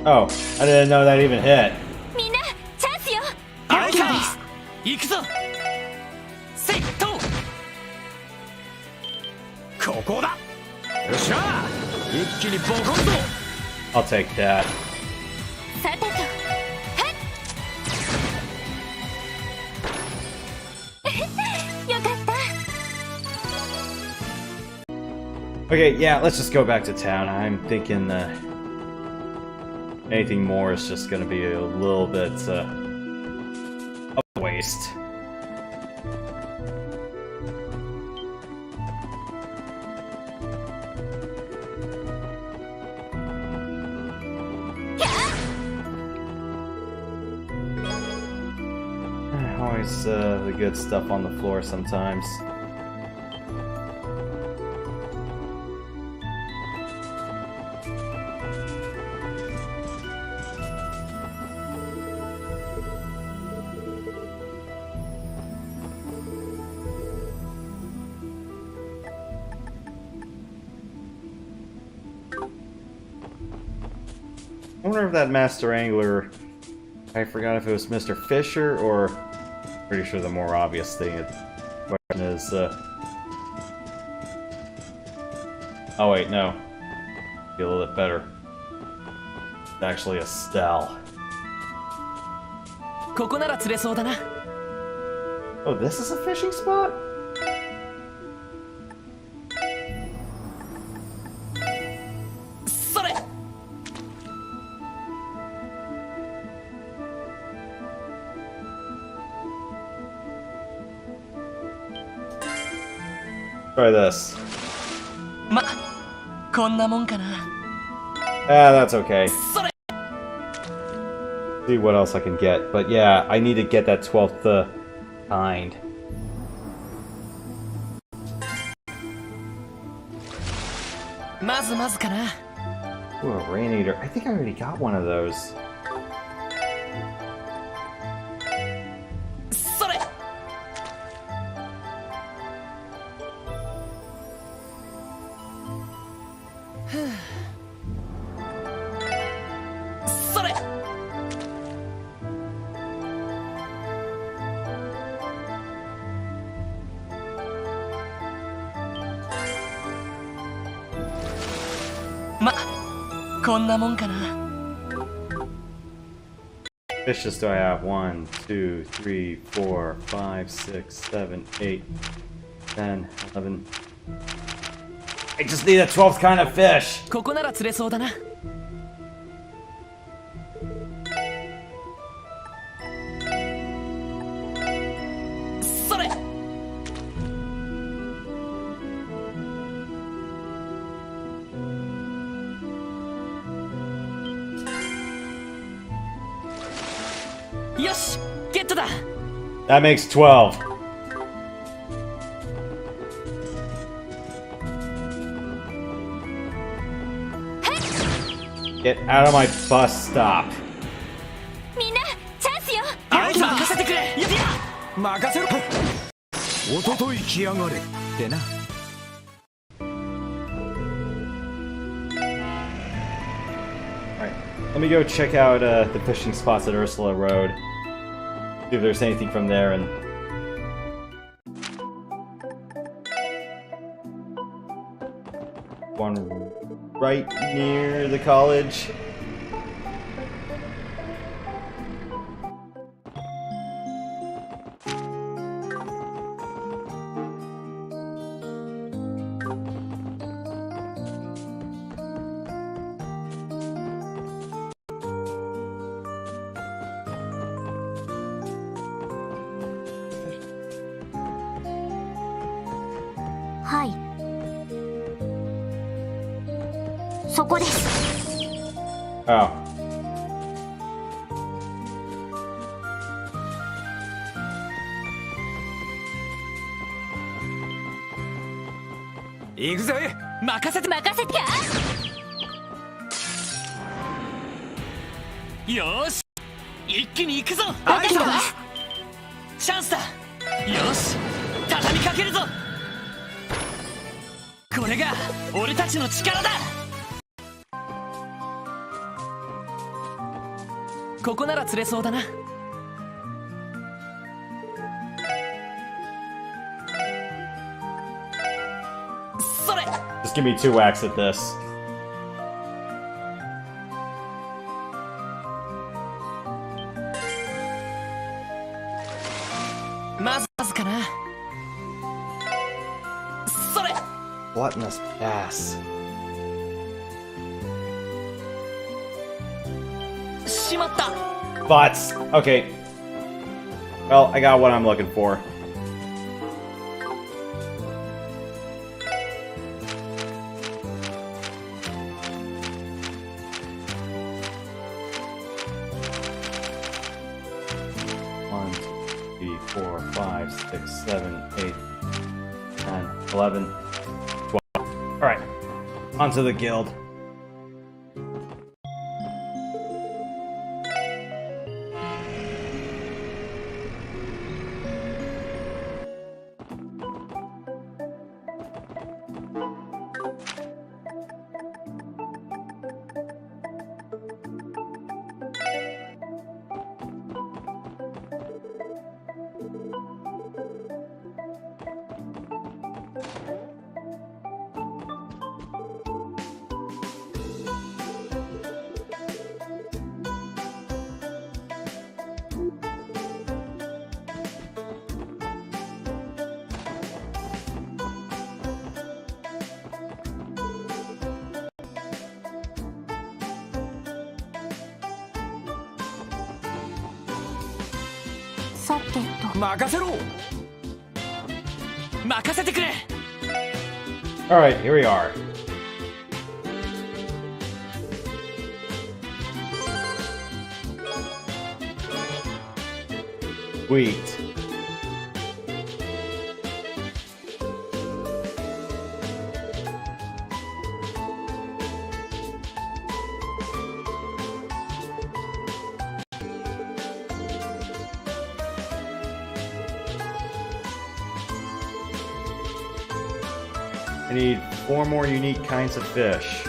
Oh, I didn't know that even hit. みんなチャンスよ。あいか行くぞ。せいっとここだ。よっしゃ一気にボコンと。 I'll take that. さてと。はっ。よかった。 Okay, yeah, let's just go back to town. I'm thinking anything more is just gonna be a little bit of a waste. Always the good stuff on the floor sometimes. I wonder if that master angler, I forgot if it was Mr. Fisher or, pretty sure the more obvious thing the question is, oh wait, no. Be a little bit better. It's actually Estelle. ここなら釣れそうだな。 Oh, this is a fishing spot? それ Try this. まこんなもんかな。 Ah, that's okay. それ See what else I can get. But yeah, I need to get that 12th kind. まずまずかな。Ooh, a rain eater. I think I already got one of those. それ それ ま、こんなもんかな。 Fishes do I have? 1, 2, 3, 4, 5, 6, 7, 8, 10, 11. I just need a 12th kind of fish! ここなら釣れそうだな。それ よし、ゲットだ。 That makes 12. Get out of my bus stop. みんなチャンスよ。あいつ任せてくれ。いや任せろ。おととい来やがれってな。 Alright, let me go check out the fishing spots at Ursula Road. See if there's anything from there and... One right near the college. Hi. そこです。 Oh. 行くぜ。任せて。任せて。よーし、一気に行くぞ。あいつだ。チャンスだ。よし、畳みかけるぞ。これが俺たちの力だ。ここなら釣れそうだな。それ Just give me 2 whacks at this. まずかな。それ Gluttonous bass. しまった。 Butts! Okay. Well, I got what I'm looking for. One, 2, 3, 4, 5, 6, 7, 8, 10, 11, 12. Alright. Onto the guild.さてと。任せろ。任せてくれ。 Alright, here we are. Wheat. I need 4 more unique kinds of fish.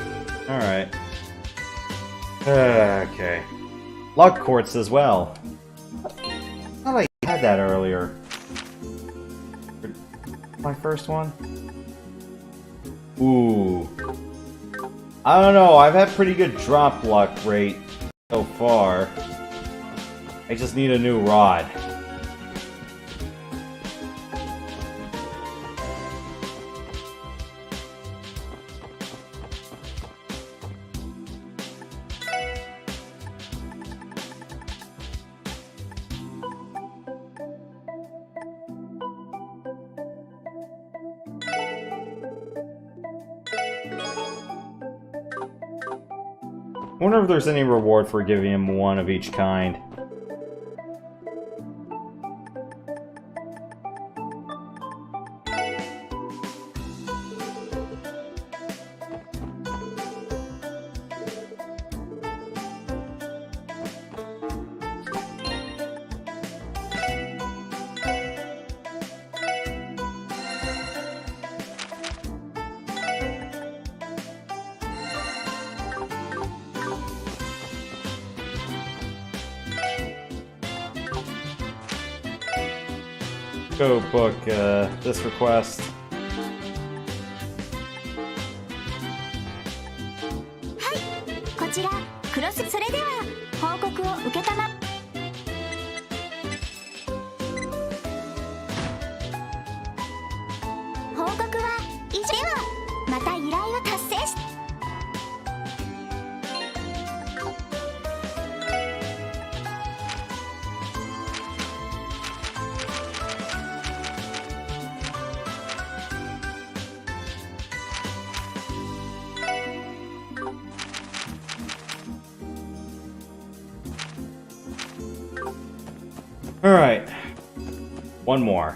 Alright. Okay. Luck quartz as well. I thought I had that earlier. My first one? Ooh. I don't know, I've had pretty good drop luck rate so far. I just need a new rod. I wonder if there's any reward for giving him one of each kind. Go book this request. こちらクロスそれでは報告を受けたま報告は以上ではまた依頼を達成しAlright. One more.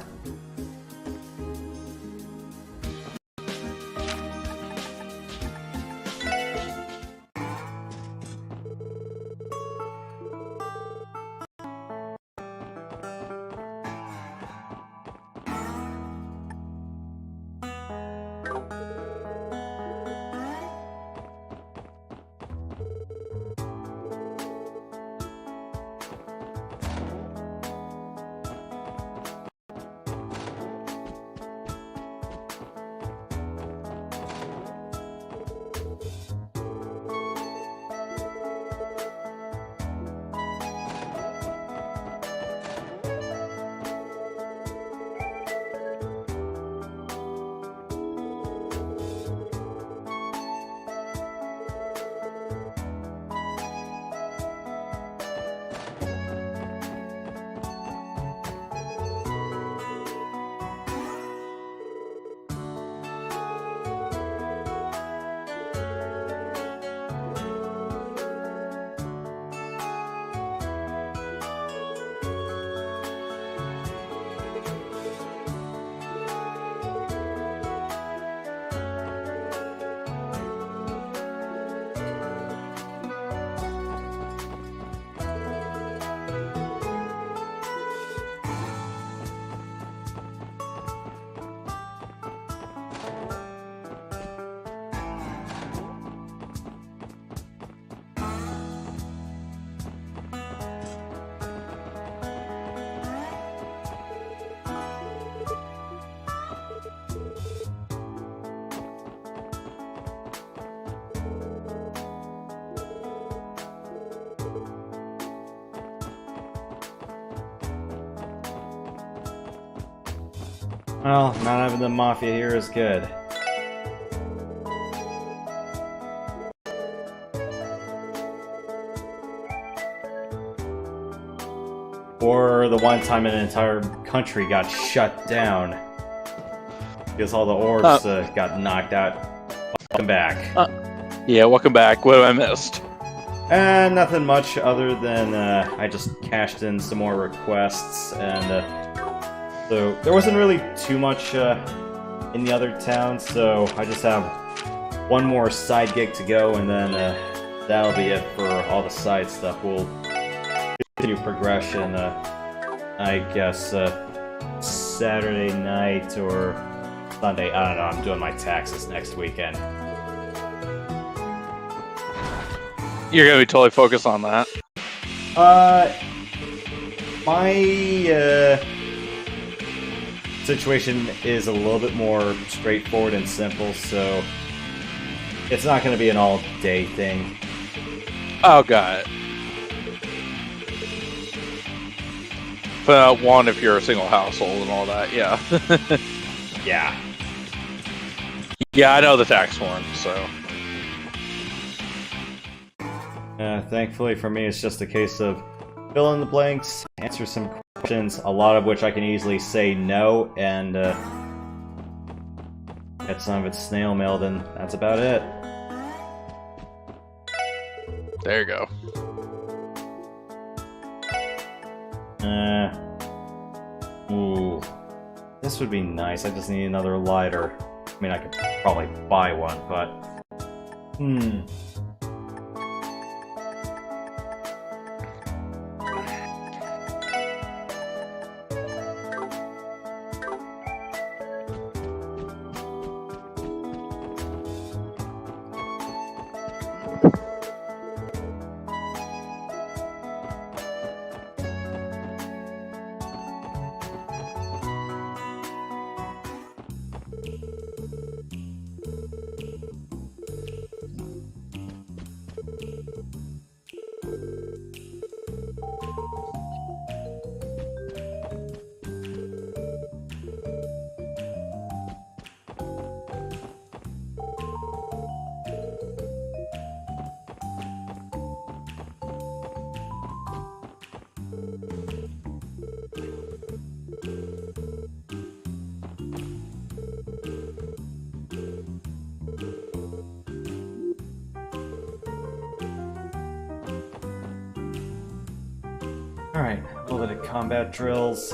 Well, not having the Mafia here is good. Or the one time an entire country got shut down because all the orbs got knocked out. Welcome back. Yeah, welcome back. What have I missed? And nothing much other than I just cashed in some more requests, and so there wasn't really too much in the other towns, so I just have one more side gig to go, and then that'll be it for all the side stuff. We'll continue progression, I guess, Saturday night or Sunday. I don't know, I'm doing my taxes next weekend. You're gonna be totally focused on that. My situation is a little bit more straightforward and simple, so it's not going to be an all-day thing. Oh, got it. But one, if you're a single household and all that, yeah. Yeah. Yeah, I know the tax form, so. Thankfully for me, it's just a case of fill in the blanks, answer some questions, a lot of which I can easily say no, and get some of it snail mailed, and that's about it. There you go. Ooh. This would be nice, I just need another lighter. I mean, I could probably buy one, but... Alright, a little bit of combat drills.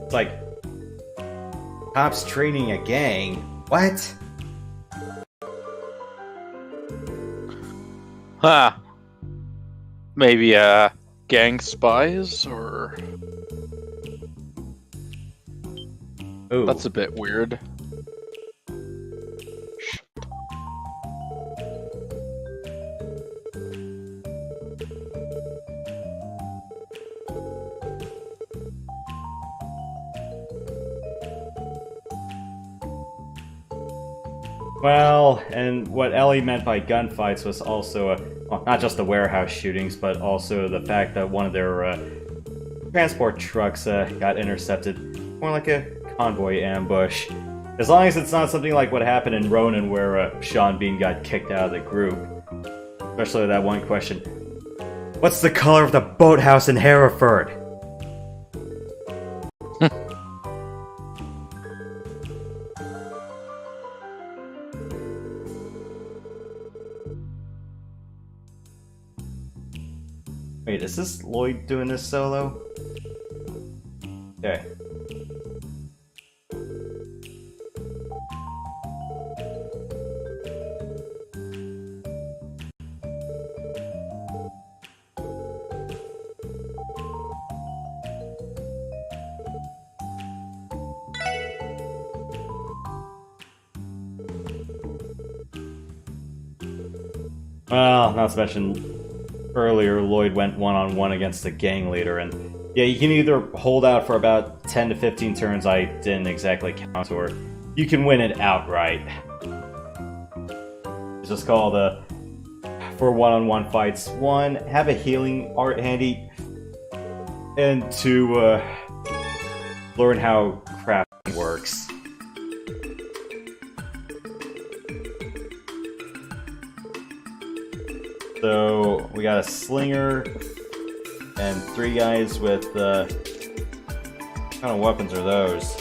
It's like... cops training a gang? What? Huh. Maybe, gang spies, or... Ooh. That's a bit weird. Well, and what Ellie meant by gunfights was also, well, not just the warehouse shootings, but also the fact that one of their transport trucks got intercepted. More like a convoy ambush. As long as it's not something like what happened in Ronin where Sean Bean got kicked out of the group. Especially that one question. What's the color of the boathouse in Hereford? Wait, is this Lloyd doing this solo? Okay. Well, not to mention, earlier Lloyd went one-on-one against the gang leader, and yeah, you can either hold out for about 10 to 15 turns I didn't exactly count, or you can win it outright. It's just called, for one-on-one fights, 1, have a healing art handy, and 2, learn how crafting works. So, we got a slinger, and 3 guys with, what kind of weapons are those?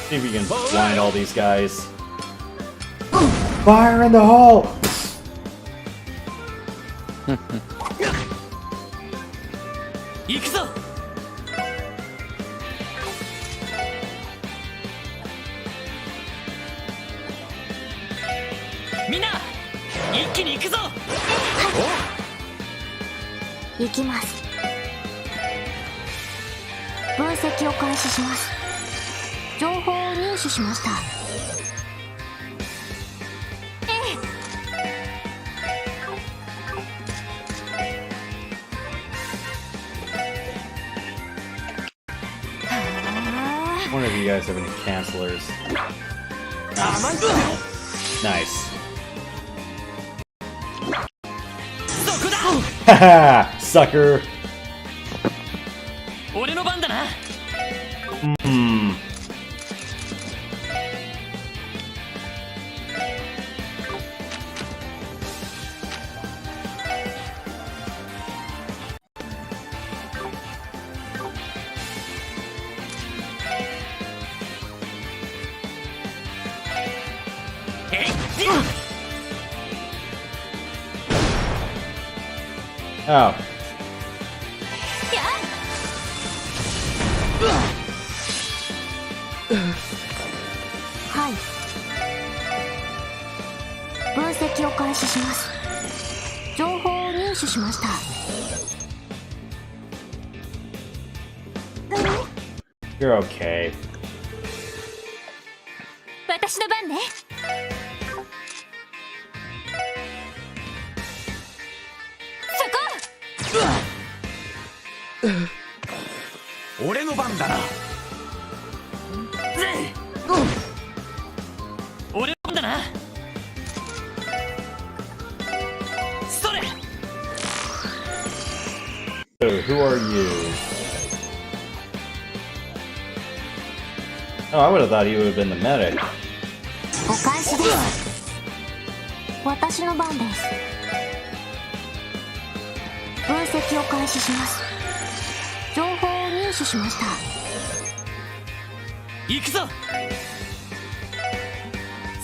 See if we can blind all these guys. Fire in the hole!行きます。分析を開始します。情報を入手しました。One of you guys have any cancelers? Nice. Haha, sucker. Oh. Hi. 分析を開始します。情報を入手しました。You're okay. 私の番ね。俺の番だな。俺の番だな。それ。 So, who are you? Oh, I would have thought you would have been the medic. お返しです。私の番です。分析を開始します。情報を入手しました。行くぞ。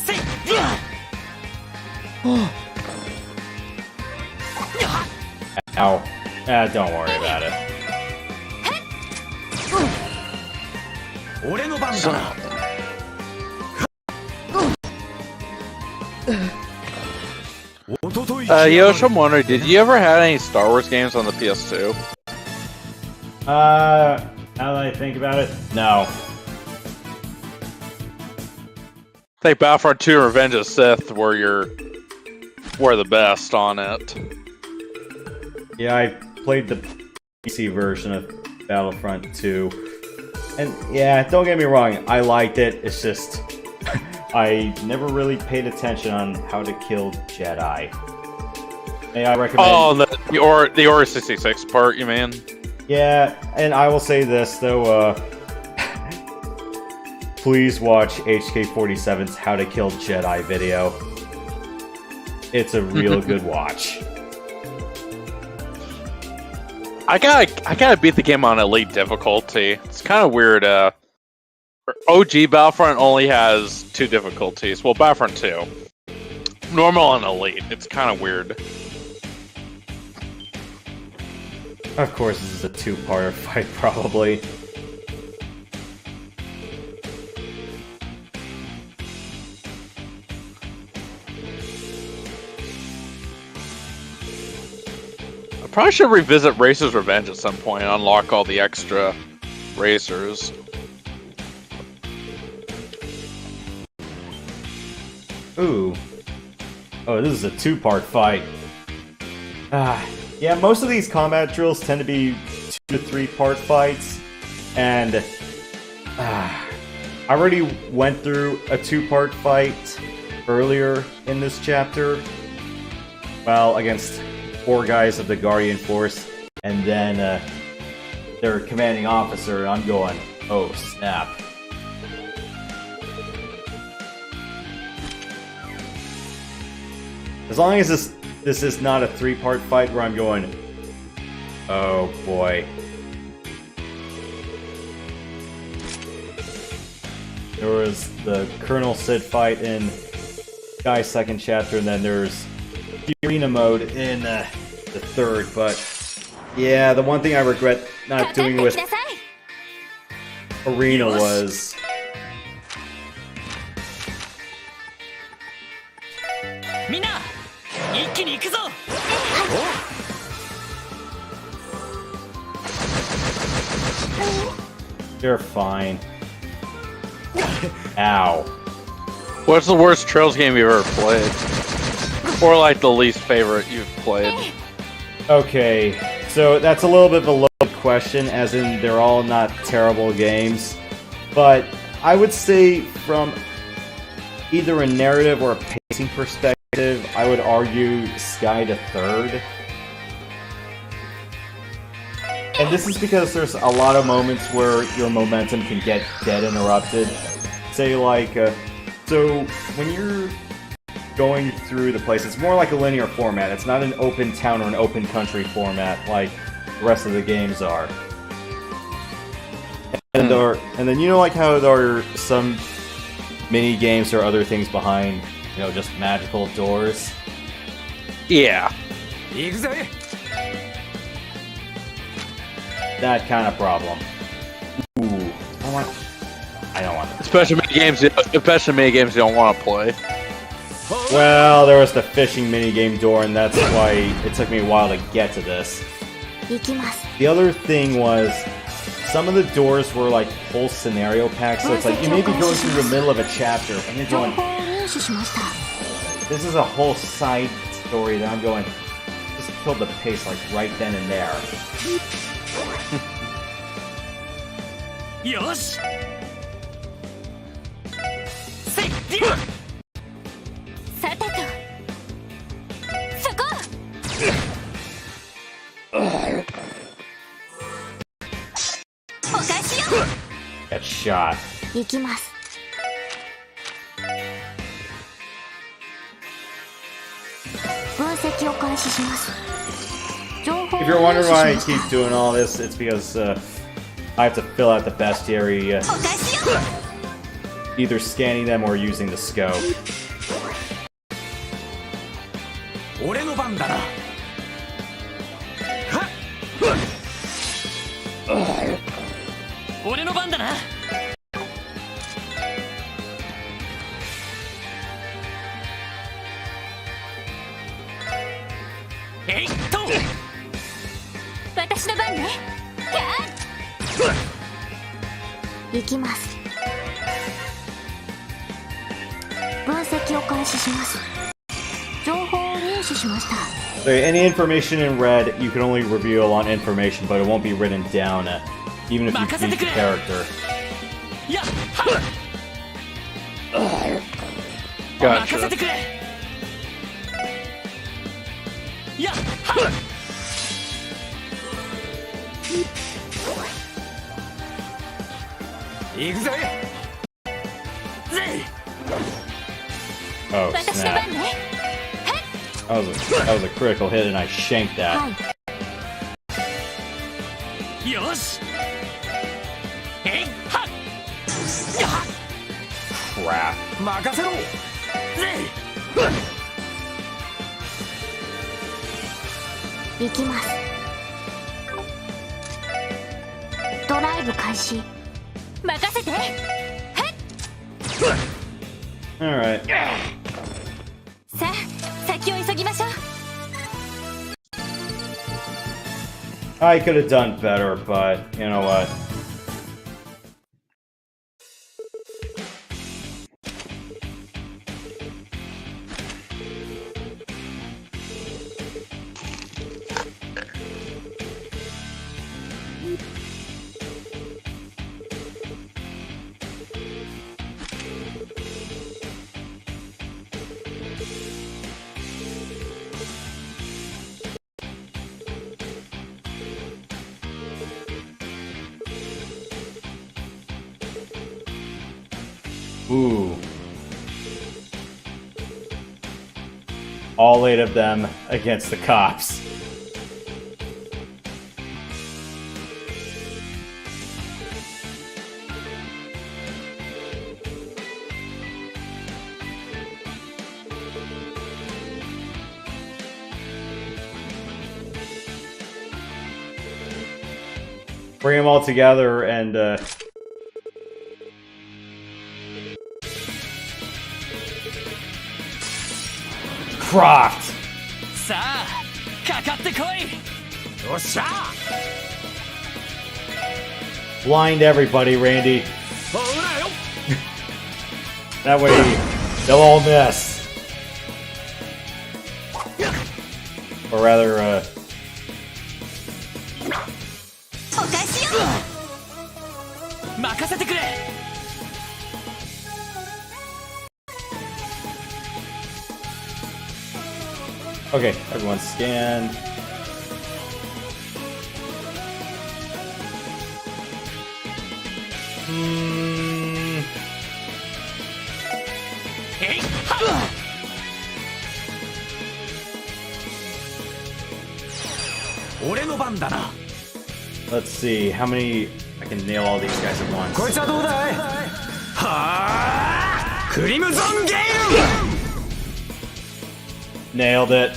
せい。Ow. Don't worry about it. 俺の番だな。Yosh, I'm wondering, did you ever have any Star Wars games on the PS2? Now that I think about it, no. I think Battlefront 2 and Revenge of the Sith were the best on it. Yeah, I played the PC version of Battlefront 2. And yeah, don't get me wrong, I liked it. It's just I never really paid attention on how to kill Jedi. May I recommend? Oh, the Order 66 part, you mean? Yeah, and I will say this though. Please watch HK47's How to Kill Jedi video. It's a real good watch. I gotta beat the game on elite difficulty. It's kind of weird. OG Battlefront only has 2 difficulties. Well, Battlefront 2, normal and elite. It's kind of weird. Of course, this is a 2-parter fight, probably. I probably should revisit Racer's Revenge at some point and unlock all the extra racers. Ooh. Oh, this is a 2-part fight. Yeah, most of these combat drills tend to be 2 to 3-part fights. And I already went through a 2-part fight earlier in this chapter. Well, against 4 guys of the Guardian Force. And then their commanding officer, and I'm going, oh snap. As long as this is not a 3-part fight where I'm going, oh boy. There was the Colonel Sid fight in Sky second chapter, and then there's the arena mode in the third. But yeah, the one thing I regret not doing with arena was they're fine. Ow. What's the worst Trails game you've ever played? Or like the least favorite you've played? Okay, so that's a little bit of a loaded question, as in they're all not terrible games. But I would say from either a narrative or a pacing perspective, I would argue Sky to third. And this is because there's a lot of moments where your momentum can get dead interrupted. Say like, so when you're going through the place, it's more like a linear format. It's not an open town or an open country format like the rest of the games are. And then you know like how there are some mini games or other things behind, you know, just magical doors? Yeah. That kind of problem. Ooh, I don't want that. Especially mini games you don't want to play. Well, there was the fishing minigame door, and that's why it took me a while to get to this. The other thing was, some of the doors were like whole scenario packs, so it's like you may be going through the middle of a chapter, and you're going, this is a whole side story that I'm going, just killed the pace like right then and there. Yosh! Get shot. If you're wondering why I keep doing all this, it's because I have to fill out the bestiary, either scanning them or using the scope. So any information in red, you can only reveal on information, but it won't be written down, even if you beat the character. Gotcha. Oh, snap. That was a critical hit, and I shanked that. Crap. Alright. I could have done better, but you know what? Ooh. All 8 of them against the cops. bring them all together and Croft. さあかかってこい。よっしゃ。 Blind everybody, Randy. ほらよ。 That way they'll all miss. Or rather, お返しよ。任せてくれ。 okay, everyone's scanned. Hmm. えいはっ。 俺の番だな。 Let's see how many I can nail all these guys at once. こいつはどうだい。はあ、クリムゾンゲイル。 Nailed it.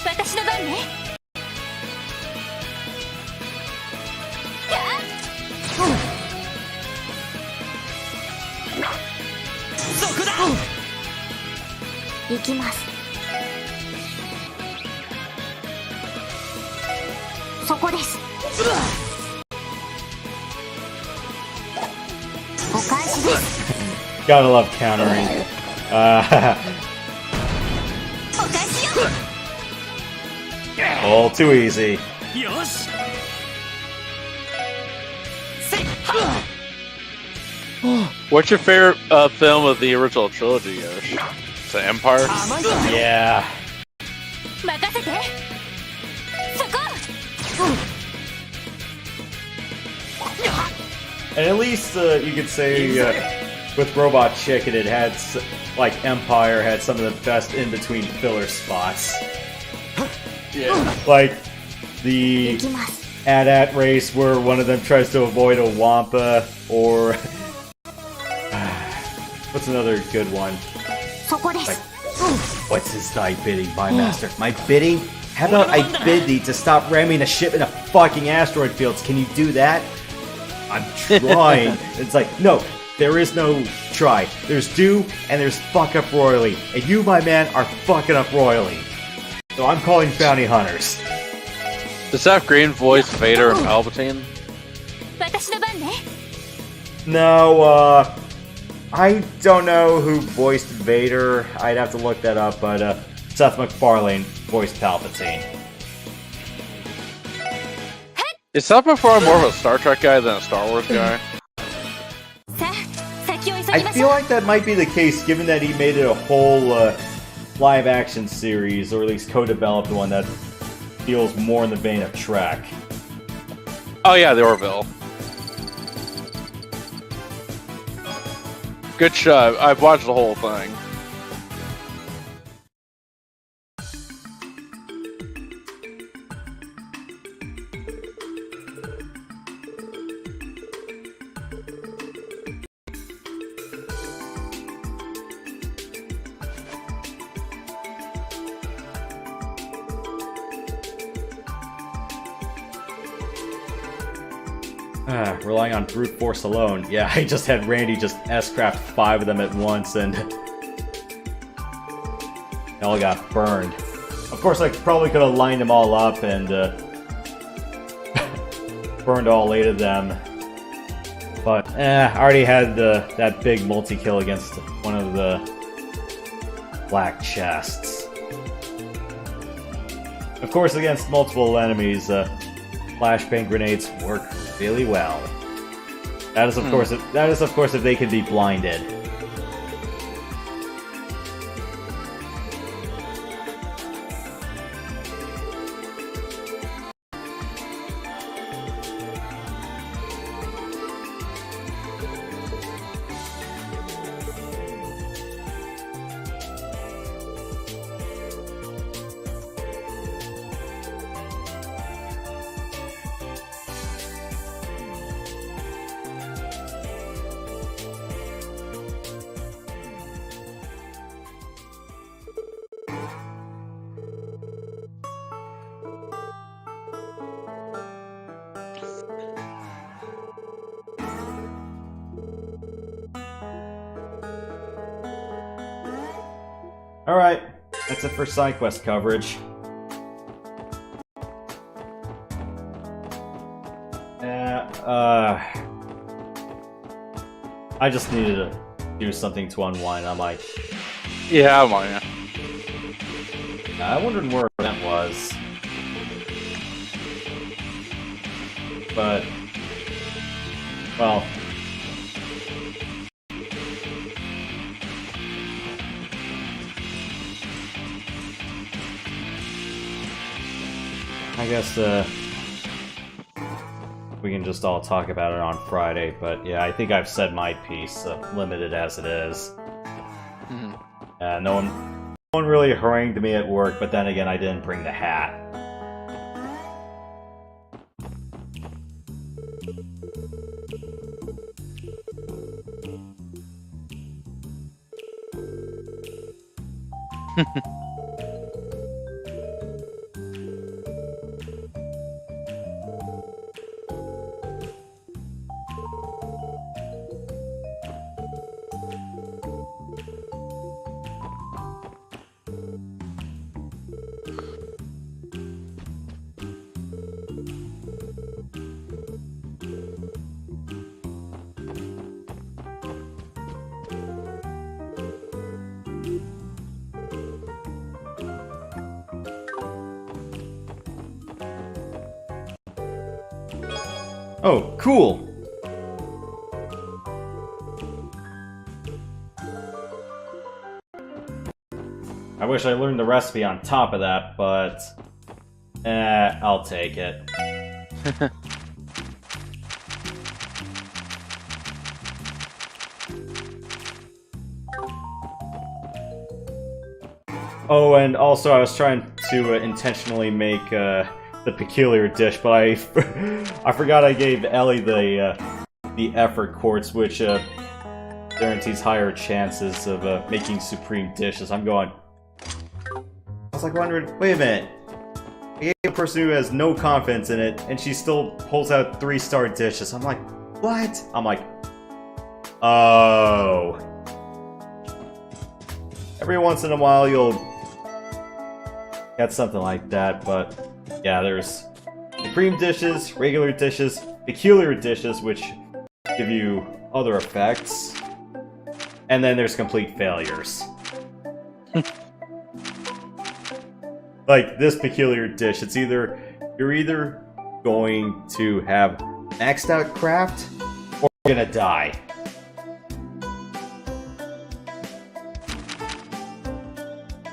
私の番ね。そこだ。行きます。そこです。お返しです。 Gotta love countering. お返しよ。 All too easy. よし。せいはっ。 What's your favorite film of the original trilogy, Yosh? Is it Empire? Yeah. 任せて。そこ。 And at least you could say with Robot Chicken, it had like Empire had some of the best in between filler spots. Yeah. Like the 行きます。 AT-AT race where one of them tries to avoid a Wampa, or what's another good one? そこです。 What's his type bidding, my master? My bidding? How about I bid thee to stop ramming a ship into fucking asteroid fields? Can you do that? I'm trying. It's like, no, there is no try. There's do and there's fuck up royally. And you, my man, are fucking up royally. So I'm calling bounty hunters. Does Seth Green voice Vader and Palpatine? 私の番ね。 No, I don't know who voiced Vader. I'd have to look that up, but Seth MacFarlane voiced Palpatine. Is Seth MacFarlane more of a Star Trek guy than a Star Wars guy? さあ、先を急 I ぎまし feel ょう。 like that might be the case, given that he made it a whole live-action series, or at least co-developed one that feels more in the vein of Trek. Oh yeah, the Orville. Good shot. I've watched the whole thing. Relying on brute force alone. Yeah, I just had Randy just S-craft 5 of them at once, and they all got burned. Of course, I probably could have lined them all up and burned all 8 of them. But, I already had that big multi-kill against one of the black chests. Of course, against multiple enemies, flashbang grenades work really well. That is, of course, if they can be blinded. Alright, that's it for side quest coverage. I just needed to do something to unwind. I'm like, Yeah, I'm on it. I wondered where that was. But, well, I guess we can just all talk about it on Friday. But yeah, I think I've said my piece, limited as it is. Mm-hmm. No one really harangued me at work, but then again, I didn't bring the hat. Oh, cool! I wish I learned the recipe on top of that, but... I'll take it. Oh, and also I was trying to intentionally make the peculiar dish, but I forgot I gave Ellie the effort quartz, which guarantees higher chances of making supreme dishes. I was like wondering, wait a minute, I gave a person who has no confidence in it, and she still pulls out 3-star dishes. I'm like, what? I'm like, oh. Every once in a while you'll get something like that, but yeah, there's supreme dishes, regular dishes, peculiar dishes, which give you other effects, and then there's complete failures. Like this peculiar dish, you're either going to have maxed out craft, or you're gonna die.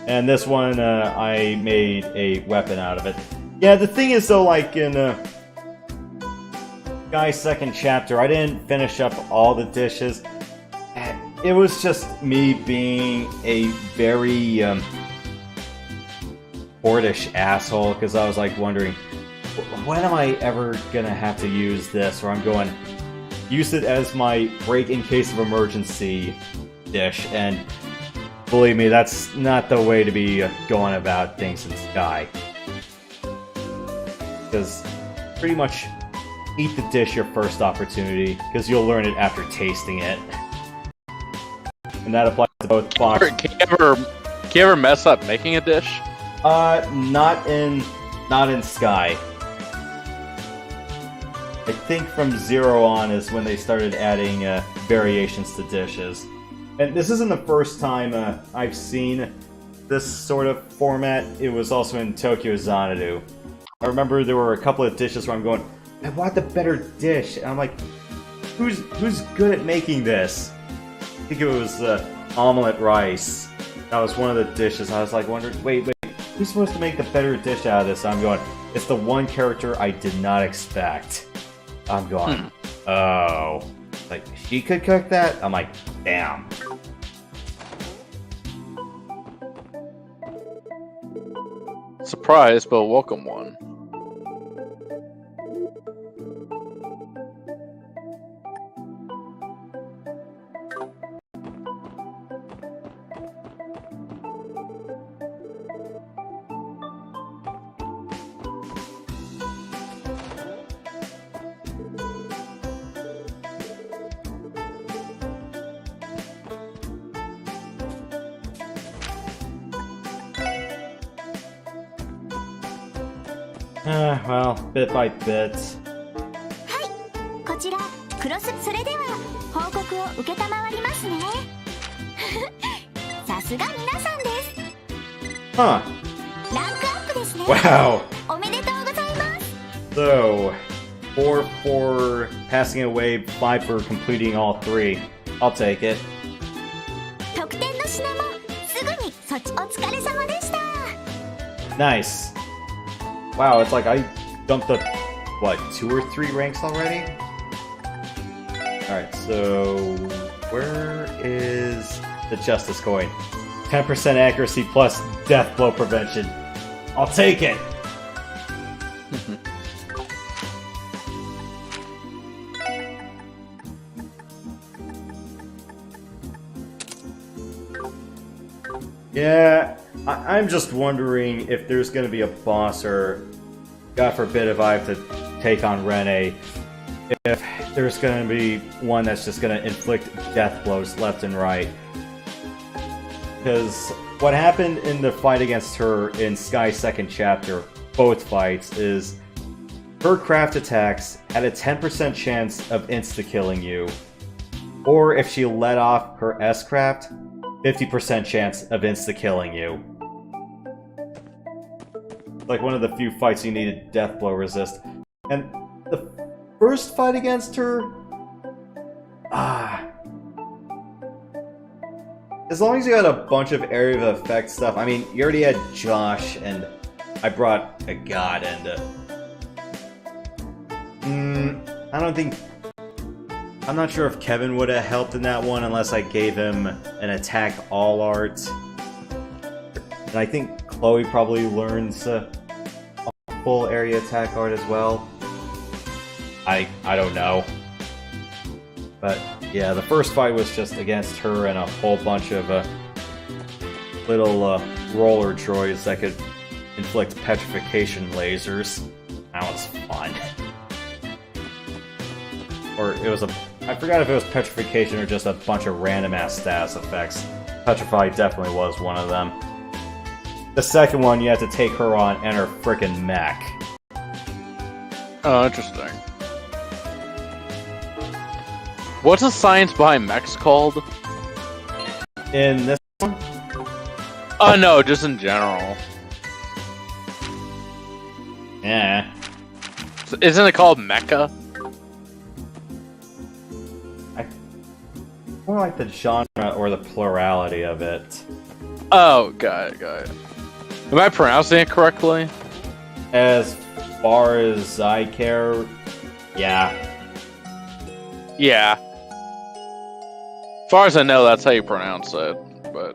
And this one, I made a weapon out of it. Yeah, the thing is though, like in Guy's second chapter, I didn't finish up all the dishes. It was just me being a very Fortish asshole, because I was like wondering, when am I ever gonna have to use this? Or I'm going, use it as my break in case of emergency dish, and believe me, that's not the way to be going about things in Sky. Because pretty much eat the dish your first opportunity, because you'll learn it after tasting it. And that applies to both Fox. Can you ever mess up making a dish? Not in Sky. I think from Zero on is when they started adding variations to dishes. And this isn't the first time I've seen this sort of format. It was also in Tokyo Xanadu. I remember there were a couple of dishes where I'm going, I want the better dish. And I'm like, who's good at making this? I think it was omelet rice. That was one of the dishes. I was like wondering, wait, who's supposed to make the better dish out of this? I'm going, it's the one character I did not expect. I'm going, oh. Like, she could cook that? I'm like, damn. Surprise, but a welcome one. Well, bit by bit. こちらクロスそれでは報告を受けたまわりますねさすが皆さんです Huh. ランクアップですね Wow. おめでとうございます So, 4 for passing away, 5 for completing all 3. I'll take it. 特典の品もすぐにそっちお疲れ様でした Nice. Wow, it's like I jumped up, what, 2 or 3 ranks already? Alright, so where is the Justice Coin? 10% accuracy plus death blow prevention. I'll take it! Yeah, I'm just wondering if there's gonna be a boss, or God forbid if I have to take on Rene, if there's gonna be one that's just gonna inflict death blows left and right. Because what happened in the fight against her in Sky's second chapter, both fights, is her craft attacks had a 10% chance of insta-killing you. Or if she let off her S-craft, 50% chance of insta-killing you. Like one of the few fights you needed death blow resist. And the first fight against her... as long as you had a bunch of area of effect stuff, I mean, you already had Josh, and I brought a god, and I don't think... I'm not sure if Kevin would have helped in that one unless I gave him an attack all art. And I think Chloe probably learns a full area attack art as well. I don't know. But yeah, the first fight was just against her and a whole bunch of little roller droids that could inflict petrification lasers. That was fun. Or it was I forgot if it was petrification or just a bunch of random ass status effects. Petrify definitely was one of them. The second one, you had to take her on and her frickin' mech. Oh, interesting. What's the science behind mechs called? In this one? Oh no, just in general. Yeah. Isn't it called mecha? More like the genre or the plurality of it. Oh, got it. Am I pronouncing it correctly? As far as I care, yeah. Yeah. As far as I know, that's how you pronounce it, but...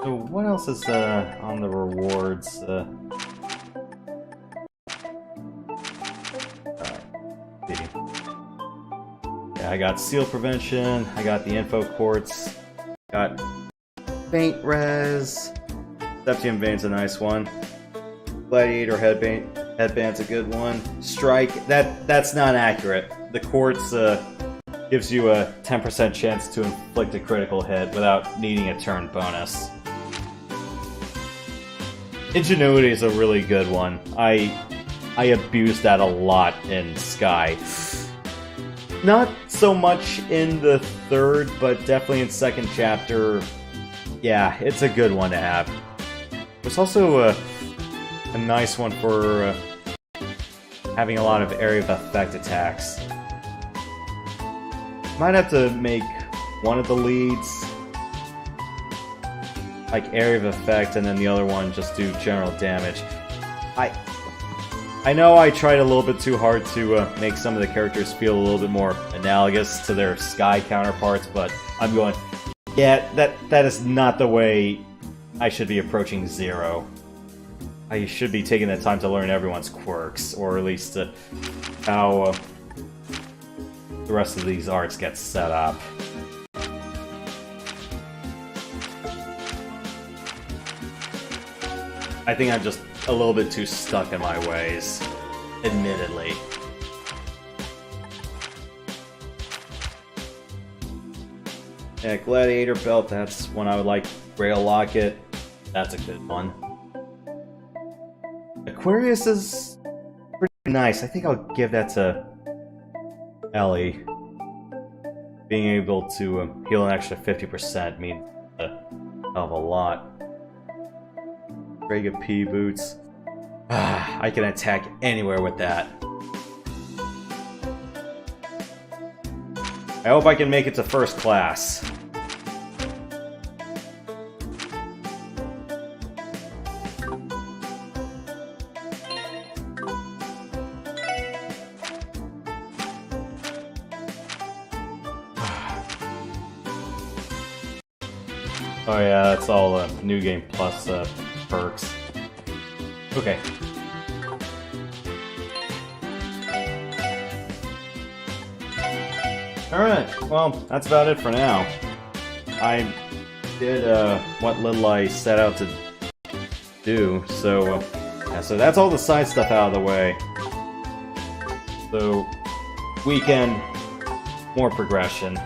So what else is on the rewards? Yeah, I got seal prevention, I got the info quartz, got faint res, Septium Vein's a nice one, Gladiator headband's a good one, Strike, that's not accurate. The quartz gives you a 10% chance to inflict a critical hit without needing a turn bonus. Ingenuity is a really good one. I abused that a lot in Sky. Not so much in the third, but definitely in second chapter. Yeah, it's a good one to have. There's also a nice one for having a lot of area of effect attacks. Might have to make one of the leads like area of effect, and then the other one just do general damage. I know I tried a little bit too hard to make some of the characters feel a little bit more analogous to their Sky counterparts, but I'm going, yeah, that is not the way I should be approaching Zero. I should be taking the time to learn everyone's quirks, or at least how the rest of these arts get set up. I think I'm just a little bit too stuck in my ways, admittedly. Yeah, Gladiator Belt, that's one I would like. Rail Locket, that's a good one. Aquarius is pretty nice. I think I'll give that to Ellie. Being able to heal an extra 50% means a hell of a lot. Rega P boots. I can attack anywhere with that. I hope I can make it to first class. Oh yeah, that's all New Game Plus perks. Okay. Alright, well, that's about it for now. I did what little I set out to do, so yeah, so that's all the side stuff out of the way. So, weekend, more progression.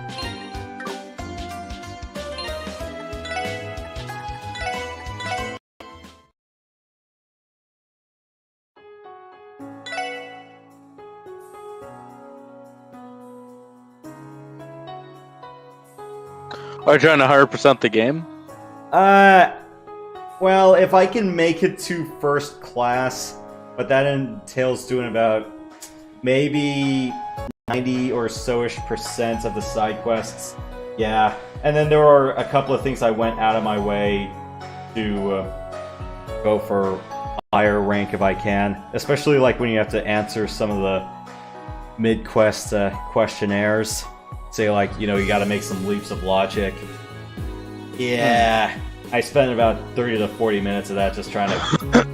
Are you trying to 100% the game? Well, if I can make it to first class, but that entails doing about maybe 90 or so-ish % of the side quests, yeah. And then there are a couple of things I went out of my way to go for a higher rank if I can, especially like when you have to answer some of the mid-quest questionnaires. Say, like, you know, you gotta make some leaps of logic. Yeah, I spent about 30 to 40 minutes of that just trying to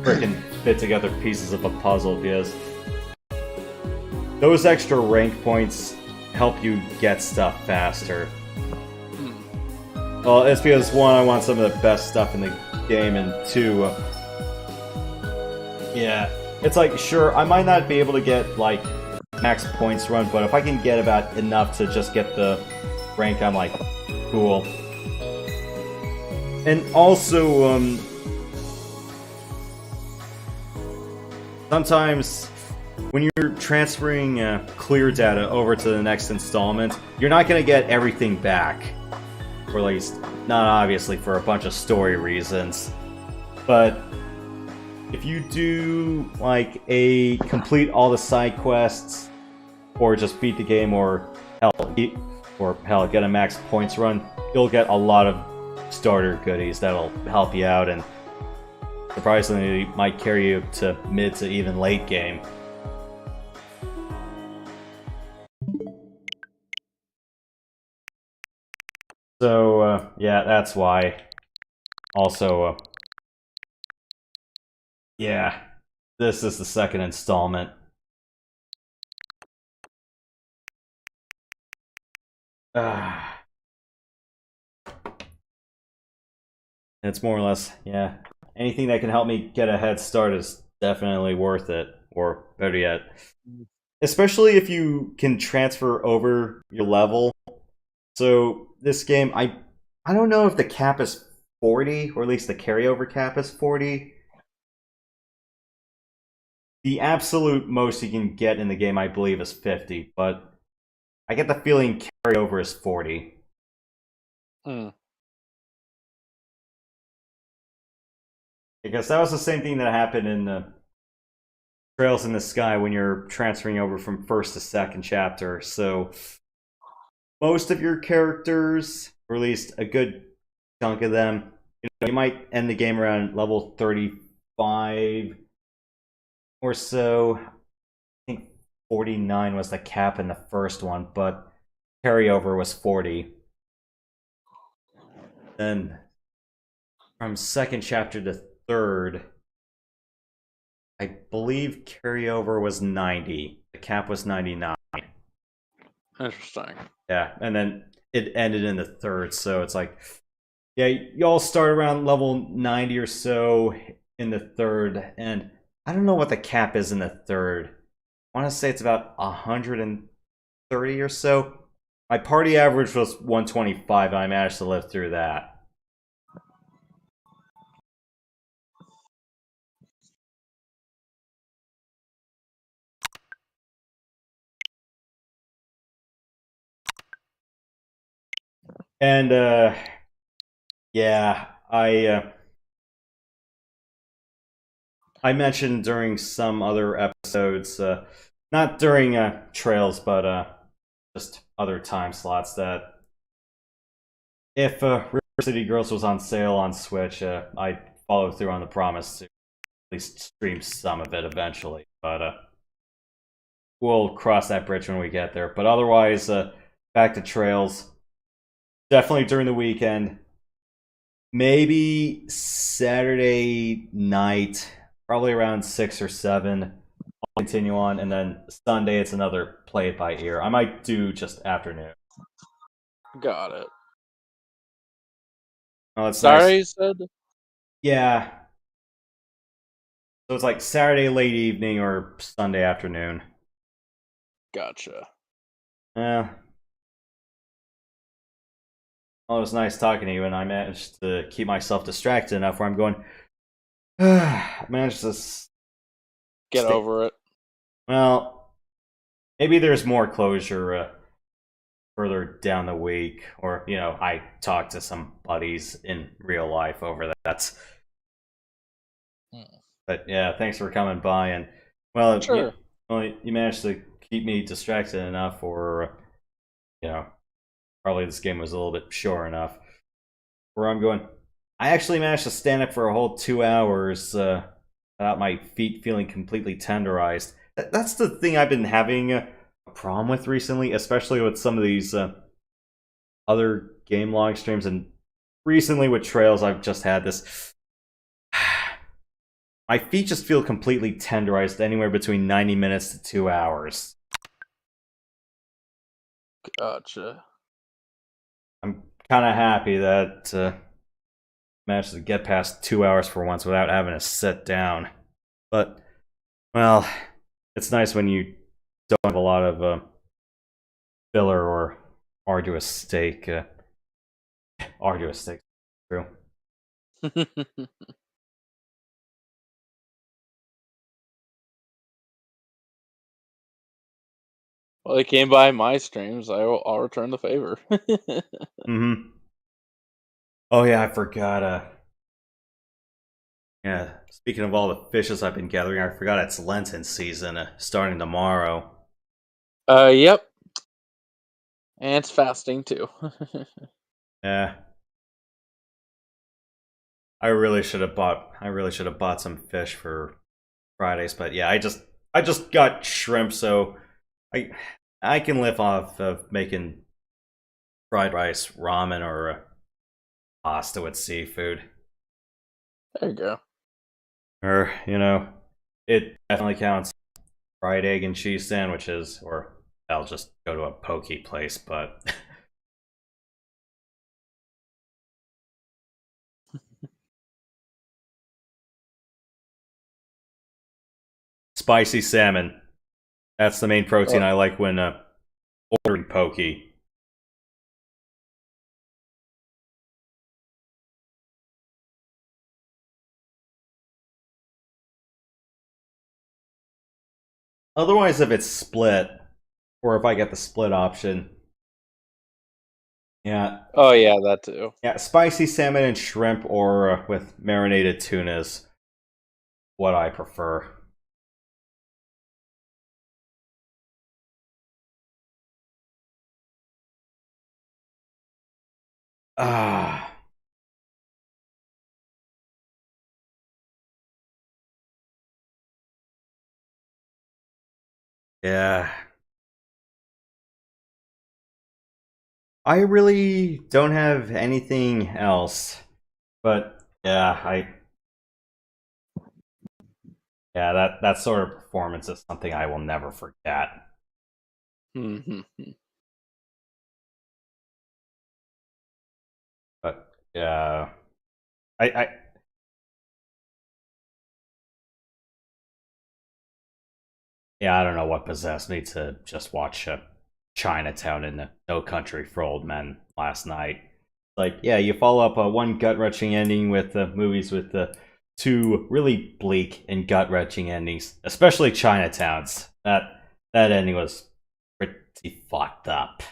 freaking fit together pieces of a puzzle, because those extra rank points help you get stuff faster. Well, it's because, one, I want some of the best stuff in the game, and two, yeah, it's like, sure, I might not be able to get, like, max points run, but if I can get about enough to just get the rank, I'm like, cool. And also, sometimes when you're transferring clear data over to the next installment, you're not going to get everything back. Or at least, not obviously for a bunch of story reasons. But if you do, like, complete all the side quests, or just beat the game, or hell, get a max points run, you'll get a lot of starter goodies that'll help you out, and surprisingly might carry you to mid to even late game. So, yeah, that's why. Also, yeah, this is the second installment. It's more or less, yeah. Anything that can help me get a head start is definitely worth it, or better yet, especially if you can transfer over your level. So this game, I don't know if the cap is 40, or at least the carryover cap is 40. The absolute most you can get in the game, I believe, is 50, but I get the feeling carryover is 40. Because that was the same thing that happened in Trails in the Sky when you're transferring over from first to second chapter. So most of your characters, or at least a good chunk of them, you might end the game around level 35 or so. I think 49 was the cap in the first one, but carryover was 40. Then from second chapter to third, I believe carryover was 90. The cap was 99. Interesting. Yeah, and then it ended in the third, so it's like, yeah, you all start around level 90 or so in the third, and I don't know what the cap is in the third. I want to say it's about 130 or so. My party average was 125, and I managed to live through that. And yeah, I mentioned during some other episodes, not during Trails, but just other time slots, that if River City Girls was on sale on Switch, I'd follow through on the promise to at least stream some of it eventually. But we'll cross that bridge when we get there. But otherwise, back to Trails. Definitely during the weekend. Maybe Saturday night, probably around 6 or 7. I'll continue on, and then Sunday it's another play it by ear. I might do just afternoon. Got it. Oh, it's Sorry, nice. you said? Yeah. So it's like Saturday late evening or Sunday afternoon. Gotcha. Yeah. Well, it was nice talking to you, and I managed to keep myself distracted enough where I'm going. I managed to Get stay- over it. Well, maybe there's more closure further down the week, or I talked to some buddies in real life over that. But yeah, thanks for coming by, and well, Sure. you managed to keep me distracted enough, or probably this game was a little bit sure enough. Where I'm going, I actually managed to stand up for a whole 2 hours without my feet feeling completely tenderized. That's the thing I've been having a problem with recently, especially with some of these other game log streams, and recently with Trails, I've just had this. My feet just feel completely tenderized anywhere between 90 minutes to 2 hours. Gotcha. I'm kind of happy that managed to get past 2 hours for once without having to sit down. But, well, it's nice when you don't have a lot of filler or arduous stake. Arduous stake, true. Well, they came by my streams. I'll return the favor. Mm-hmm. Oh yeah, I forgot. Yeah, speaking of all the fishes I've been gathering, I forgot it's Lenten season starting tomorrow. Yep. And it's fasting too. Yeah. I really should have bought some fish for Fridays, but yeah, I just got shrimp, so I can live off of making fried rice, ramen, or pasta with seafood. There you go. Or, it definitely counts. Fried egg and cheese sandwiches, or I'll just go to a poke place, but spicy salmon. That's the main protein I like when ordering poke. Otherwise, if it's split, or if I get the split option, yeah, Oh yeah, that too. yeah, spicy salmon and shrimp, or with marinated tuna is what I prefer. Ah, yeah. I really don't have anything else, but that sort of performance is something I will never forget. Mhm. But yeah, I yeah, I don't know what possessed me to just watch Chinatown in No Country for Old Men last night. Like, yeah, you follow up one gut-wrenching ending with movies with two really bleak and gut-wrenching endings, especially Chinatown's. That ending was pretty fucked up.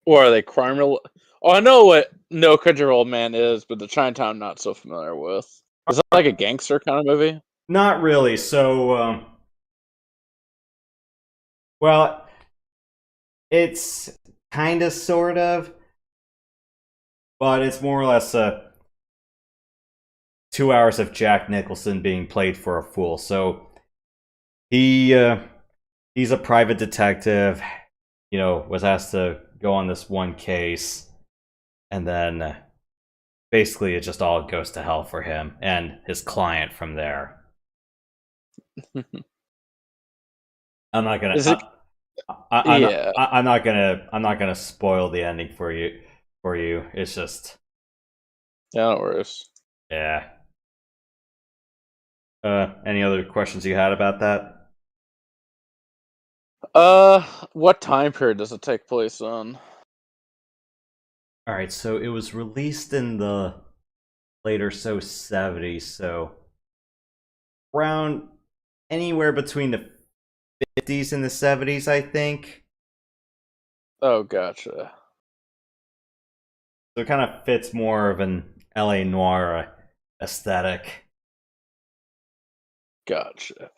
Or are they crime related? Oh, I know what No Country for Old Man is, but the Chinatown I'm not so familiar with. Is that like a gangster kind of movie? Not really. So, well, it's kind of, sort of, but it's more or less 2 hours of Jack Nicholson being played for a fool. So he's a private detective, was asked to go on this one case, and then basically it just all goes to hell for him and his client from there. I'm not gonna. Is it? Yeah. I'm not gonna spoil the ending for you. It's just. Yeah, no worries. Yeah. Any other questions you had about that? What time period does it take place on? All right, so it was released in the later 70s, so around anywhere between the 50s and the 70s, I think. Oh, gotcha. So it kind of fits more of an LA noir aesthetic. Gotcha.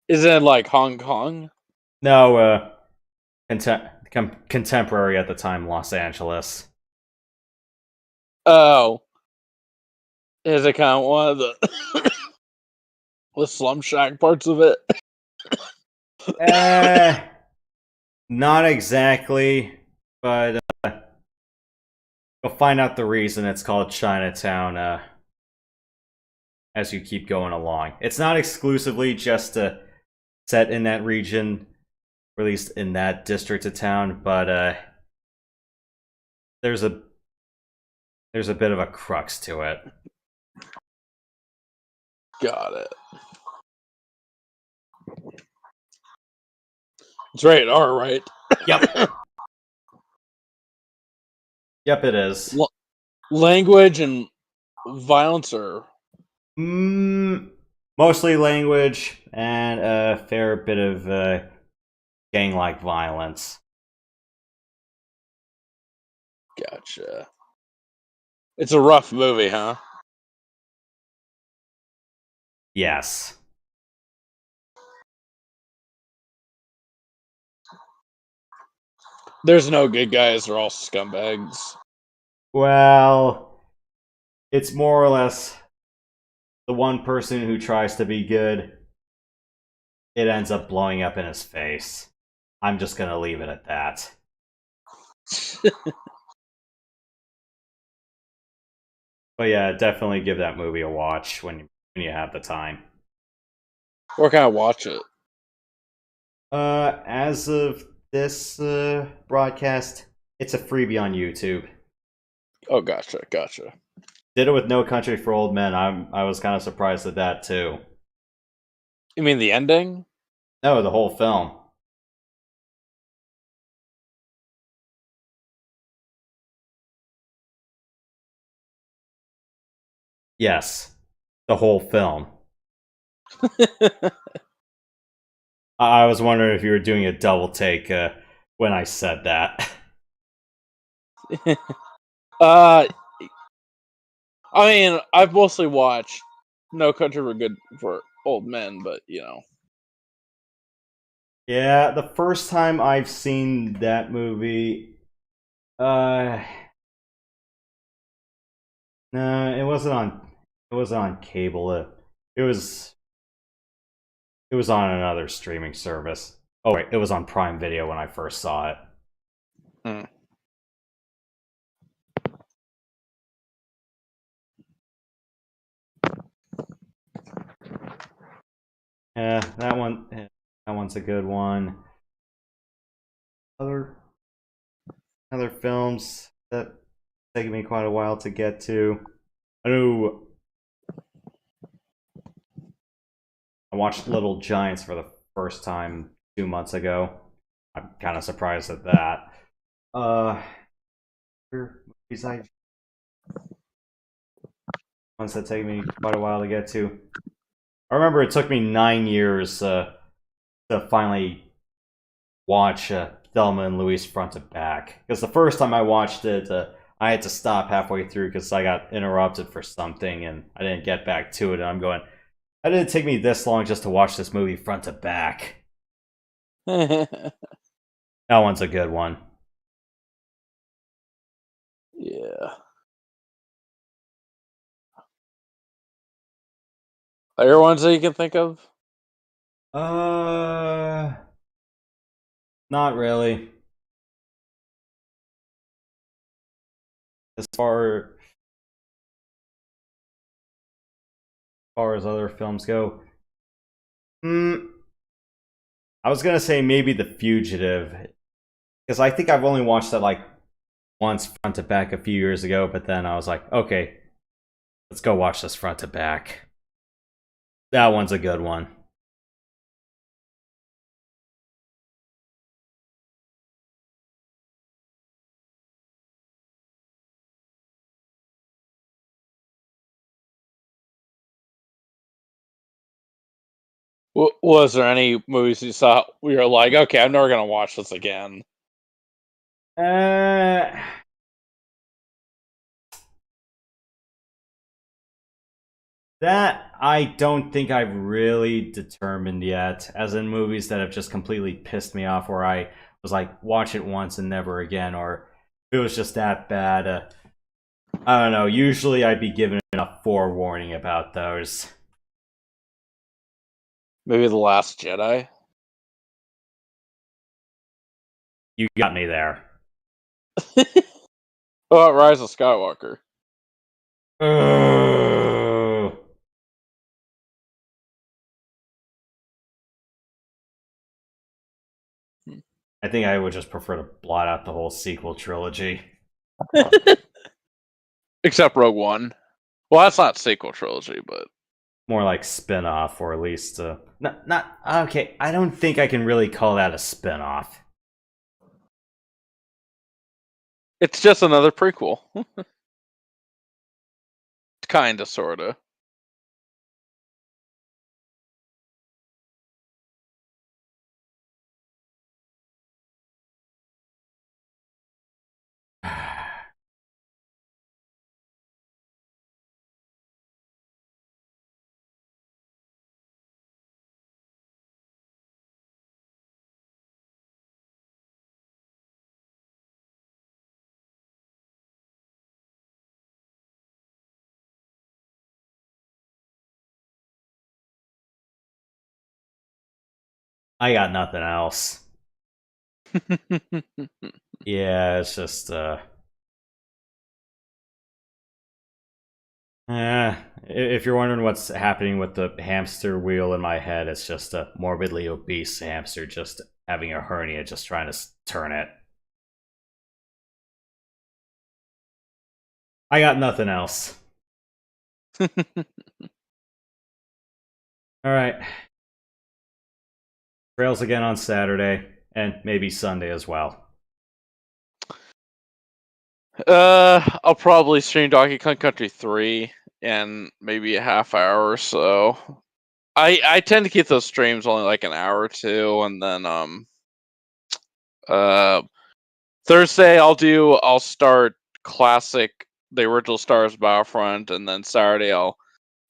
Is it like Hong Kong? No, contemporary at the time, Los Angeles. Oh. Is it kind of one of the the slum shack parts of it? Not exactly, but you'll find out the reason it's called Chinatown as you keep going along. It's not exclusively just set in that region, or at least in that district of town, but there's a bit of a crux to it. Got it. It's rated R, right? Yep. Yep, it is. Language and violence are... Mostly language and a fair bit of gang-like violence. Gotcha. It's a rough movie, huh? Yes. There's no good guys, they're all scumbags. Well, it's more or less the one person who tries to be good, it ends up blowing up in his face. I'm just gonna leave it at that. But yeah, definitely give that movie a watch when you have the time. Where can I watch it? As of this broadcast, it's a freebie on YouTube. Oh, gotcha. Did it with No Country for Old Men. I was kind of surprised at that too. You mean the ending? No, the whole film. Yes, the whole film. I was wondering if you were doing a double take when I said that. I mean, I've mostly watched No Country for Old Men, but Yeah, the first time I've seen that movie, no, it wasn't on. It wasn't on cable. It was on another streaming service. Oh wait, it was on Prime Video when I first saw it. Hmm. Yeah, that one's a good one. Other films that taken me quite a while to get to. I know I watched Little Giants for the first time 2 months ago. I'm kind of surprised at that. Movies ones that take me quite a while to get to. I remember it took me 9 years to finally watch Thelma and Louise front to back. Because the first time I watched it, I had to stop halfway through because I got interrupted for something and I didn't get back to it. And I'm going, how did it take me this long just to watch this movie front to back? That one's a good one. Yeah. Other ones that you can think of? Not really. As far as other films go, I was gonna say maybe The Fugitive, because I think I've only watched that like once front to back a few years ago. But then I was like, okay, let's go watch this front to back. That one's a good one. Was there any movies you saw where you're like, okay, I'm never gonna watch this again? That I don't think I've really determined yet, as in movies that have just completely pissed me off, where I was like, watch it once and never again, or if it was just that bad. I don't know. Usually I'd be given a forewarning about those. Maybe The Last Jedi? You got me there. Oh, Rise of Skywalker. I think I would just prefer to blot out the whole sequel trilogy. Except Rogue One. Well, that's not sequel trilogy, but More like spin-off, or at least not okay. I don't think I can really call that a spin-off. it's just another prequel. Kinda, sorta. I got nothing else. Yeah, it's just if you're wondering what's happening with the hamster wheel in my head, it's just a morbidly obese hamster just having a hernia, just trying to turn it. I got nothing else. All right. Trails again on Saturday, and maybe Sunday as well. I'll probably stream Donkey Kong Country 3 in maybe a half hour or so. I tend to keep those streams only like an hour or two, and then Thursday I'll start classic, the original Star Wars Battlefront, and then Saturday I'll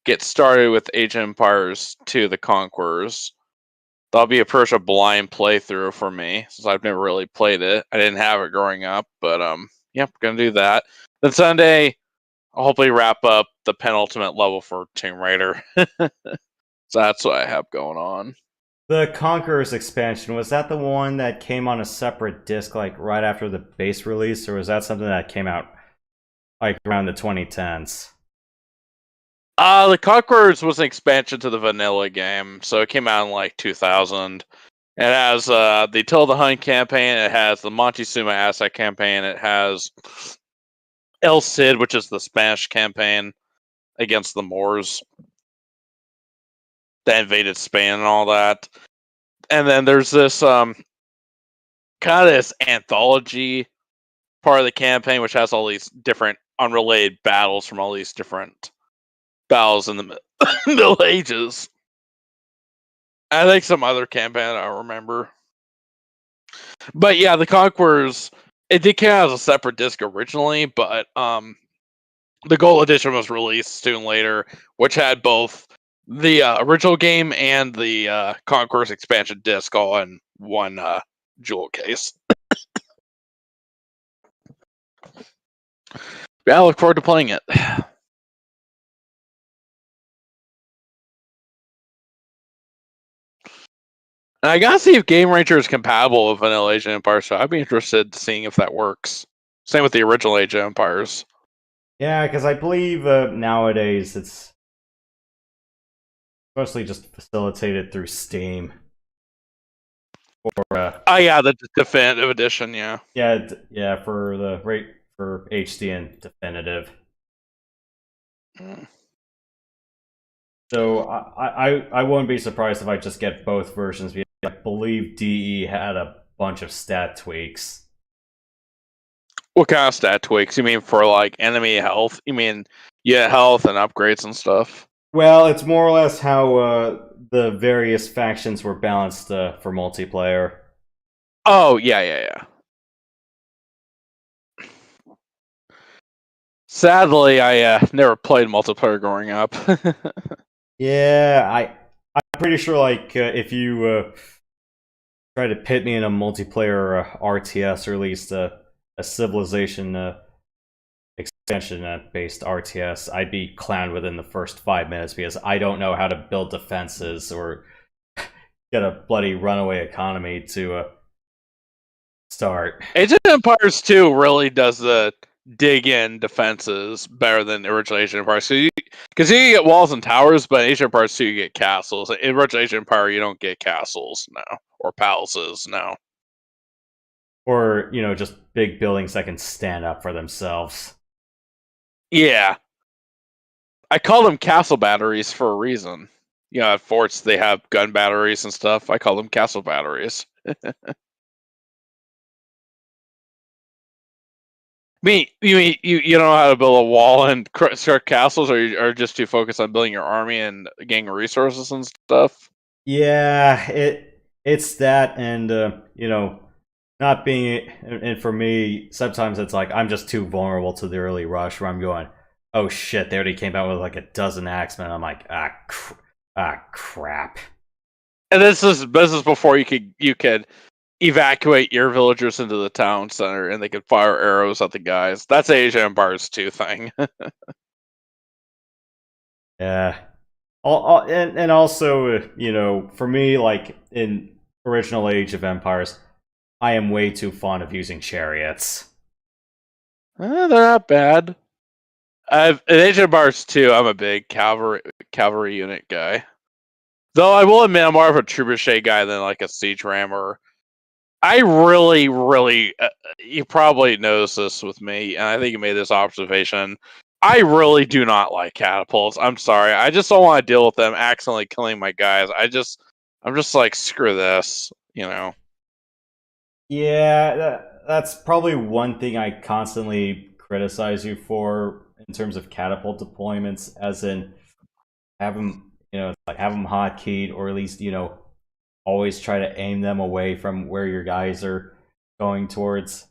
get started with Age of Empires 2: The Conquerors. That'll be a pretty blind playthrough for me, since I've never really played it. I didn't have it growing up, but yep, gonna do that. Then Sunday, I'll hopefully wrap up the penultimate level for Tomb Raider. So that's what I have going on. The Conquerors expansion, was that the one that came on a separate disc like right after the base release, or was that something that came out like around the 2010s? The Conquerors was an expansion to the vanilla game, so it came out in like 2000. It has the Attila the Hun campaign, it has the Montezuma Asset campaign, it has El Cid, which is the Spanish campaign against the Moors. that invaded Spain and all that. And then there's this kind of this anthology part of the campaign, which has all these different unrelated battles from all these different battles in the Middle Ages. I think some other campaign I don't remember. But yeah, the Conquerors, it did come out as a separate disc originally, but the Gold Edition was released soon later, which had both the original game and the Conquerors expansion disc all in one jewel case. Yeah, I look forward to playing it. And I gotta see if Game Ranger is compatible with Vanilla Age of Empires, so I'd be interested in seeing if that works. Same with the original Age of Empires. Yeah, because I believe nowadays it's mostly just facilitated through Steam. Or Oh yeah, the definitive edition, yeah. yeah, for the rate for HD and definitive. Mm. So I wouldn't be surprised if I just get both versions. Because I believe DE had a bunch of stat tweaks. What kind of stat tweaks? You mean for like enemy health? You mean health and upgrades and stuff? Well, it's more or less how the various factions were balanced for multiplayer. Oh yeah. Sadly, I never played multiplayer growing up. Yeah, I'm pretty sure like if you try to pit me in a multiplayer RTS or at least a Civilization expansion based RTS, I'd be clowned within the first 5 minutes because I don't know how to build defenses or get a bloody runaway economy to start. Age of Empires 2 really does the dig in defenses better than the original Age of Empires. Because you get walls and towers, but in Age of Empires 2 you get castles. In original Age of Empire you don't get castles now. Or palaces now. Or, just big buildings that can stand up for themselves. Yeah. I call them castle batteries for a reason. At forts they have gun batteries and stuff. I call them castle batteries. You don't know how to build a wall and start castles, or you are just too focused on building your army and gaining resources and stuff? Yeah, it's that, and not being, and for me, sometimes it's like I'm just too vulnerable to the early rush where I'm going, oh shit, they already came out with like a dozen axemen. I'm like, crap. And this is before you could evacuate your villagers into the town center and they could fire arrows at the guys. That's Age of Empires 2 thing. Yeah. And also, for me, like in original Age of Empires, I am way too fond of using chariots. They're not bad. In Age of Empires 2, I'm a big cavalry unit guy. Though I will admit I'm more of a trebuchet guy than like a siege rammer. I really, you probably noticed this with me, and I think you made this observation. I really do not like catapults. I'm sorry. I just don't want to deal with them accidentally killing my guys. I'm just like, screw this, Yeah, that's probably one thing I constantly criticize you for in terms of catapult deployments, as in have them, have them hotkeyed, or at least, always try to aim them away from where your guys are going towards.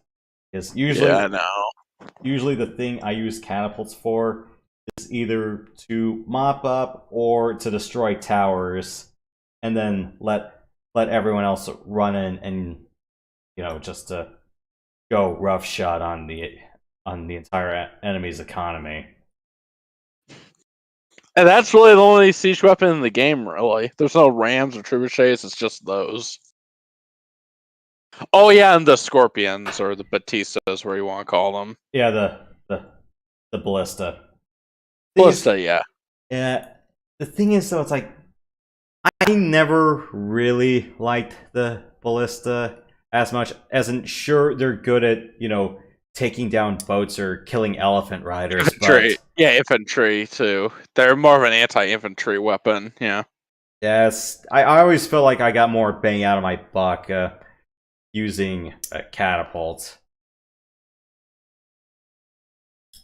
Because usually the thing I use catapults for is either to mop up or to destroy towers, and then let everyone else run in and just to go roughshod on the entire enemy's economy. And that's really the only siege weapon in the game, really. There's no rams or trebuchets, it's just those. Oh yeah, and the scorpions, or the batistas, where you want to call them. Yeah, the ballista. Ballista, yeah. Yeah. The thing is, though, it's like I never really liked the ballista as much as sure they're good at taking down boats or killing elephant riders. Infantry. Yeah, infantry too. They're more of an anti-infantry weapon, yeah. Yes, I always feel like I got more bang out of my buck using a catapult.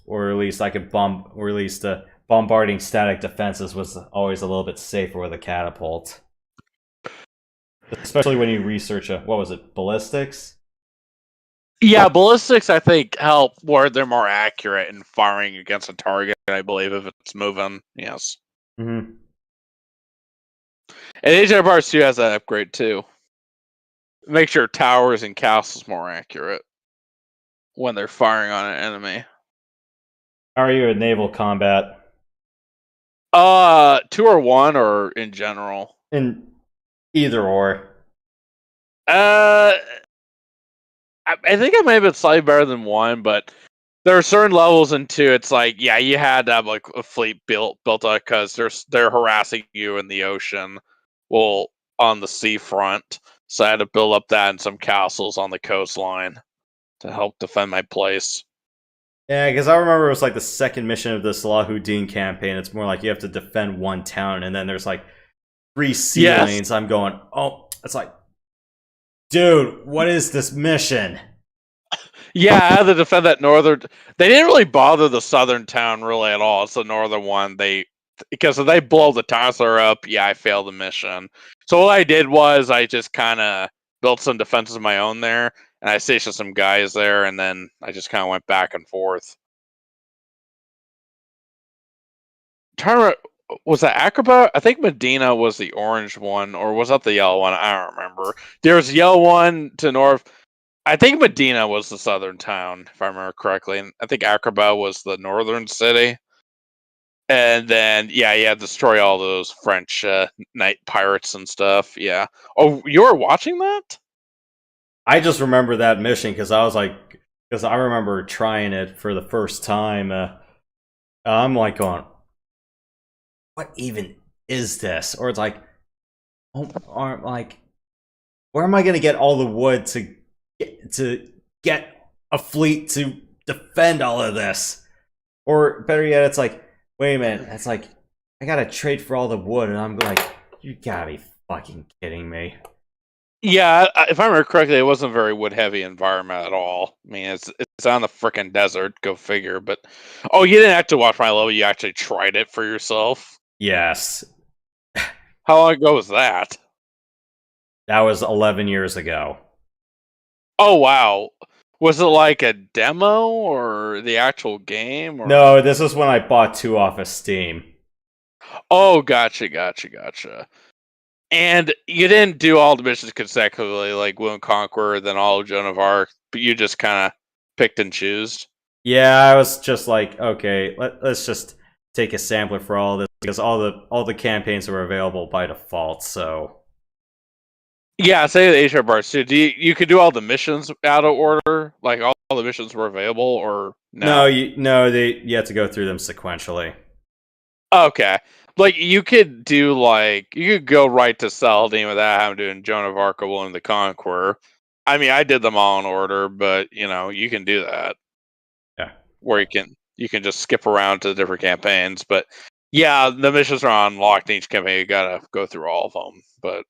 Or at least I could or at least bombarding static defenses was always a little bit safer with a catapult. Especially when you research what was it, ballistics? Yeah, ballistics I think help where they're more accurate in firing against a target. I believe if it's moving, yes. Mm-hmm. And Age of Empires 2 has that upgrade too. It makes your towers and castles more accurate when they're firing on an enemy. How are you at naval combat? 2 or 1 or in general? In either or. I think I may have been slightly better than 1, but there are certain levels in 2. It's like, yeah, you had to have like a fleet built up because they're harassing you in the ocean, well, on the seafront. So I had to build up that and some castles on the coastline to help defend my place. Yeah, because I remember it was like the second mission of the Salahuddin campaign. It's more like you have to defend one town, and then there's like 3 sea lanes. I'm going, oh, it's like, dude, what is this mission? Yeah, I had to defend that northern. They didn't really bother the southern town really at all. It's the northern one. Because if they blow the Tosler up, yeah, I failed the mission. So what I did was I just kind of built some defenses of my own there, and I stationed some guys there, and then I just kind of went back and forth. Was that Acrobat? I think Medina was the orange one, or was that the yellow one? I don't remember. There was a yellow one to north. I think Medina was the southern town, if I remember correctly, and I think Acrobat was the northern city. And then, yeah, destroy all those French knight pirates and stuff. Yeah. Oh, you were watching that? I just remember that mission because I remember trying it for the first time. I'm like going, what even is this? Or it's like, or like, where am I going to get all the wood to get a fleet to defend all of this? Or better yet, it's like, wait a minute, it's like, I gotta trade for all the wood, and I'm like, you gotta be fucking kidding me. Yeah, if I remember correctly, it wasn't a very wood-heavy environment at all. I mean, it's on the frickin' desert, go figure. But oh, you didn't have to watch my level; you actually tried it for yourself. Yes. How long ago was that? That was 11 years ago. Oh wow, was it like a demo or the actual game? Or... No, this is when I bought 2 off of Steam. Oh, gotcha. And you didn't do all the missions consecutively, like Will and Conqueror, then all of Joan of Arc, but you just kind of picked and chose. Yeah, I was just like, okay, let's just take a sampler for all this because all the campaigns were available by default. So yeah, say the Asia Bars too. You could do all the missions out of order, like all the missions were available, or no? you have to go through them sequentially. Okay. Like you could go right to Saladin without having to do Joan of Arc or William the Conqueror. I mean, I did them all in order, but you can do that. Yeah. Where you can just skip around to the different campaigns, but yeah, the missions are unlocked in each campaign. You gotta go through all of them, but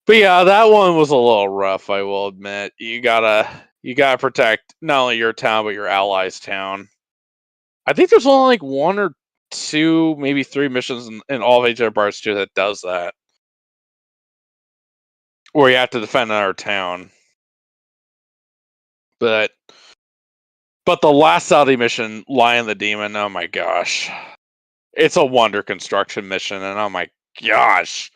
yeah, that one was a little rough. I will admit. You gotta protect not only your town but your allies' town. I think there's only like 1 or 2, maybe 3 missions in all of Age of Empires 2 that does that, where you have to defend our town. But the last Saudi mission, Lion the Demon, oh my gosh, it's a wonder construction mission, and oh my gosh,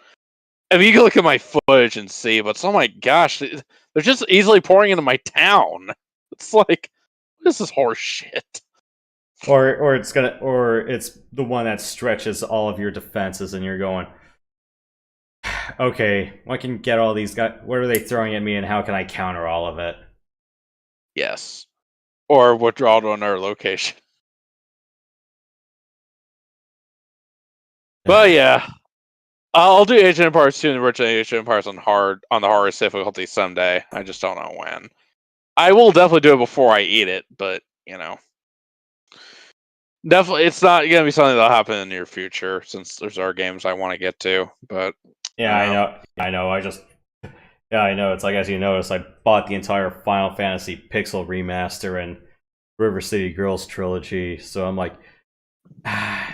I mean you can look at my footage and see, but oh my gosh, they're just easily pouring into my town. It's like, what is this horse shit? Or it's the one that stretches all of your defenses, and you're going, okay, I can get all these guys. What are they throwing at me, and how can I counter all of it? Yes, or withdraw to another location. But yeah, I'll do Age of Empires 2 and Original Age of Empires on the hardest difficulty someday. I just don't know when. I will definitely do it before I eat it, but Definitely, it's not gonna be something that'll happen in the near future since there's other games I want to get to. But Yeah, I know. Yeah, I know. It's like, as you notice, I bought the entire Final Fantasy Pixel remaster and River City Girls trilogy. So I'm like, the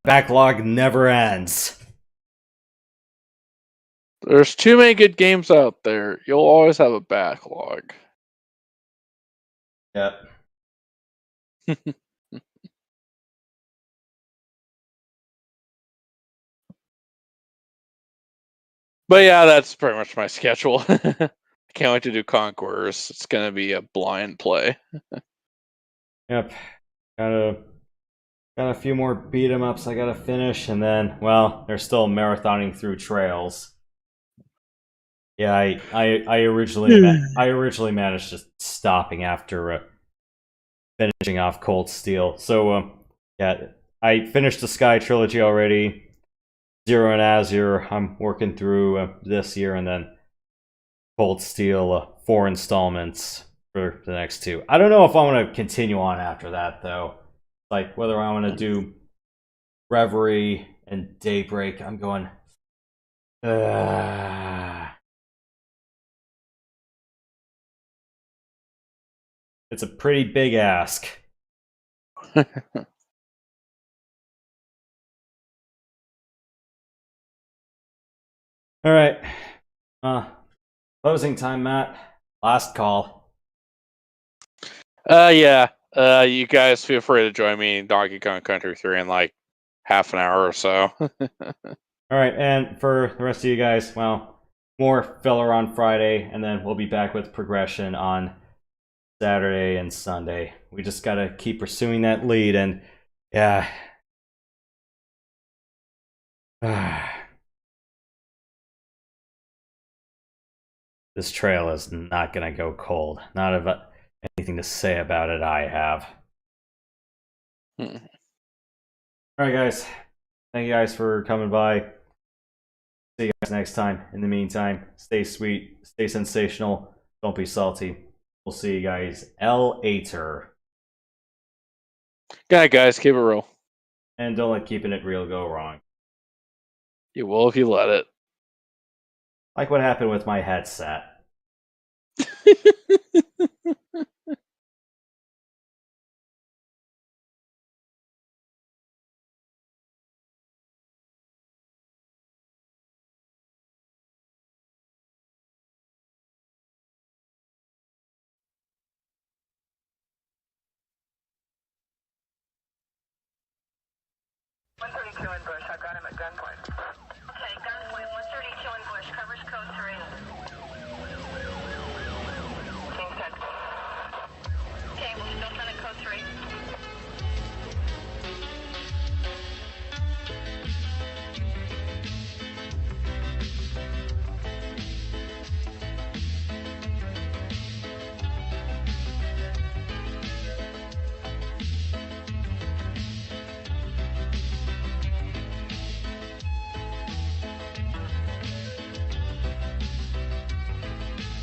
backlog never ends. there's too many good games out there. You'll always have a backlog. Yep. But yeah, that's pretty much my schedule. I can't wait to do Conquerors. It's gonna be a blind play. Yep. Got a few more beat 'em ups I gotta finish, and then, well, they're still marathoning through Trails. Yeah, I originally managed just stopping after finishing off Cold Steel. So yeah, I finished the Sky trilogy already. Zero and Azure, I'm working through this year, and then Cold Steel, 4 installments for the next 2. I don't know if I want to continue on after that though. Like whether I want to do Reverie and Daybreak. I'm going. It's a pretty big ask. All right. Closing time, Matt. Last call. Yeah. You guys feel free to join me in Donkey Kong Country 3 in like half an hour or so. All right, and for the rest of you guys, well, more filler on Friday, and then we'll be back with progression on Saturday and Sunday. We just gotta keep pursuing that lead, and yeah. This trail is not gonna go cold. Not if anything to say about it I have. Alright, guys. Thank you guys for coming by. See you guys next time. In the meantime, stay sweet, stay sensational, don't be salty. We'll see you guys later. Yeah, guys, keep it real. And don't let keeping it real go wrong. You will if you let it. Like what happened with my headset. One 132 in Bush. I've got him at gunpoint.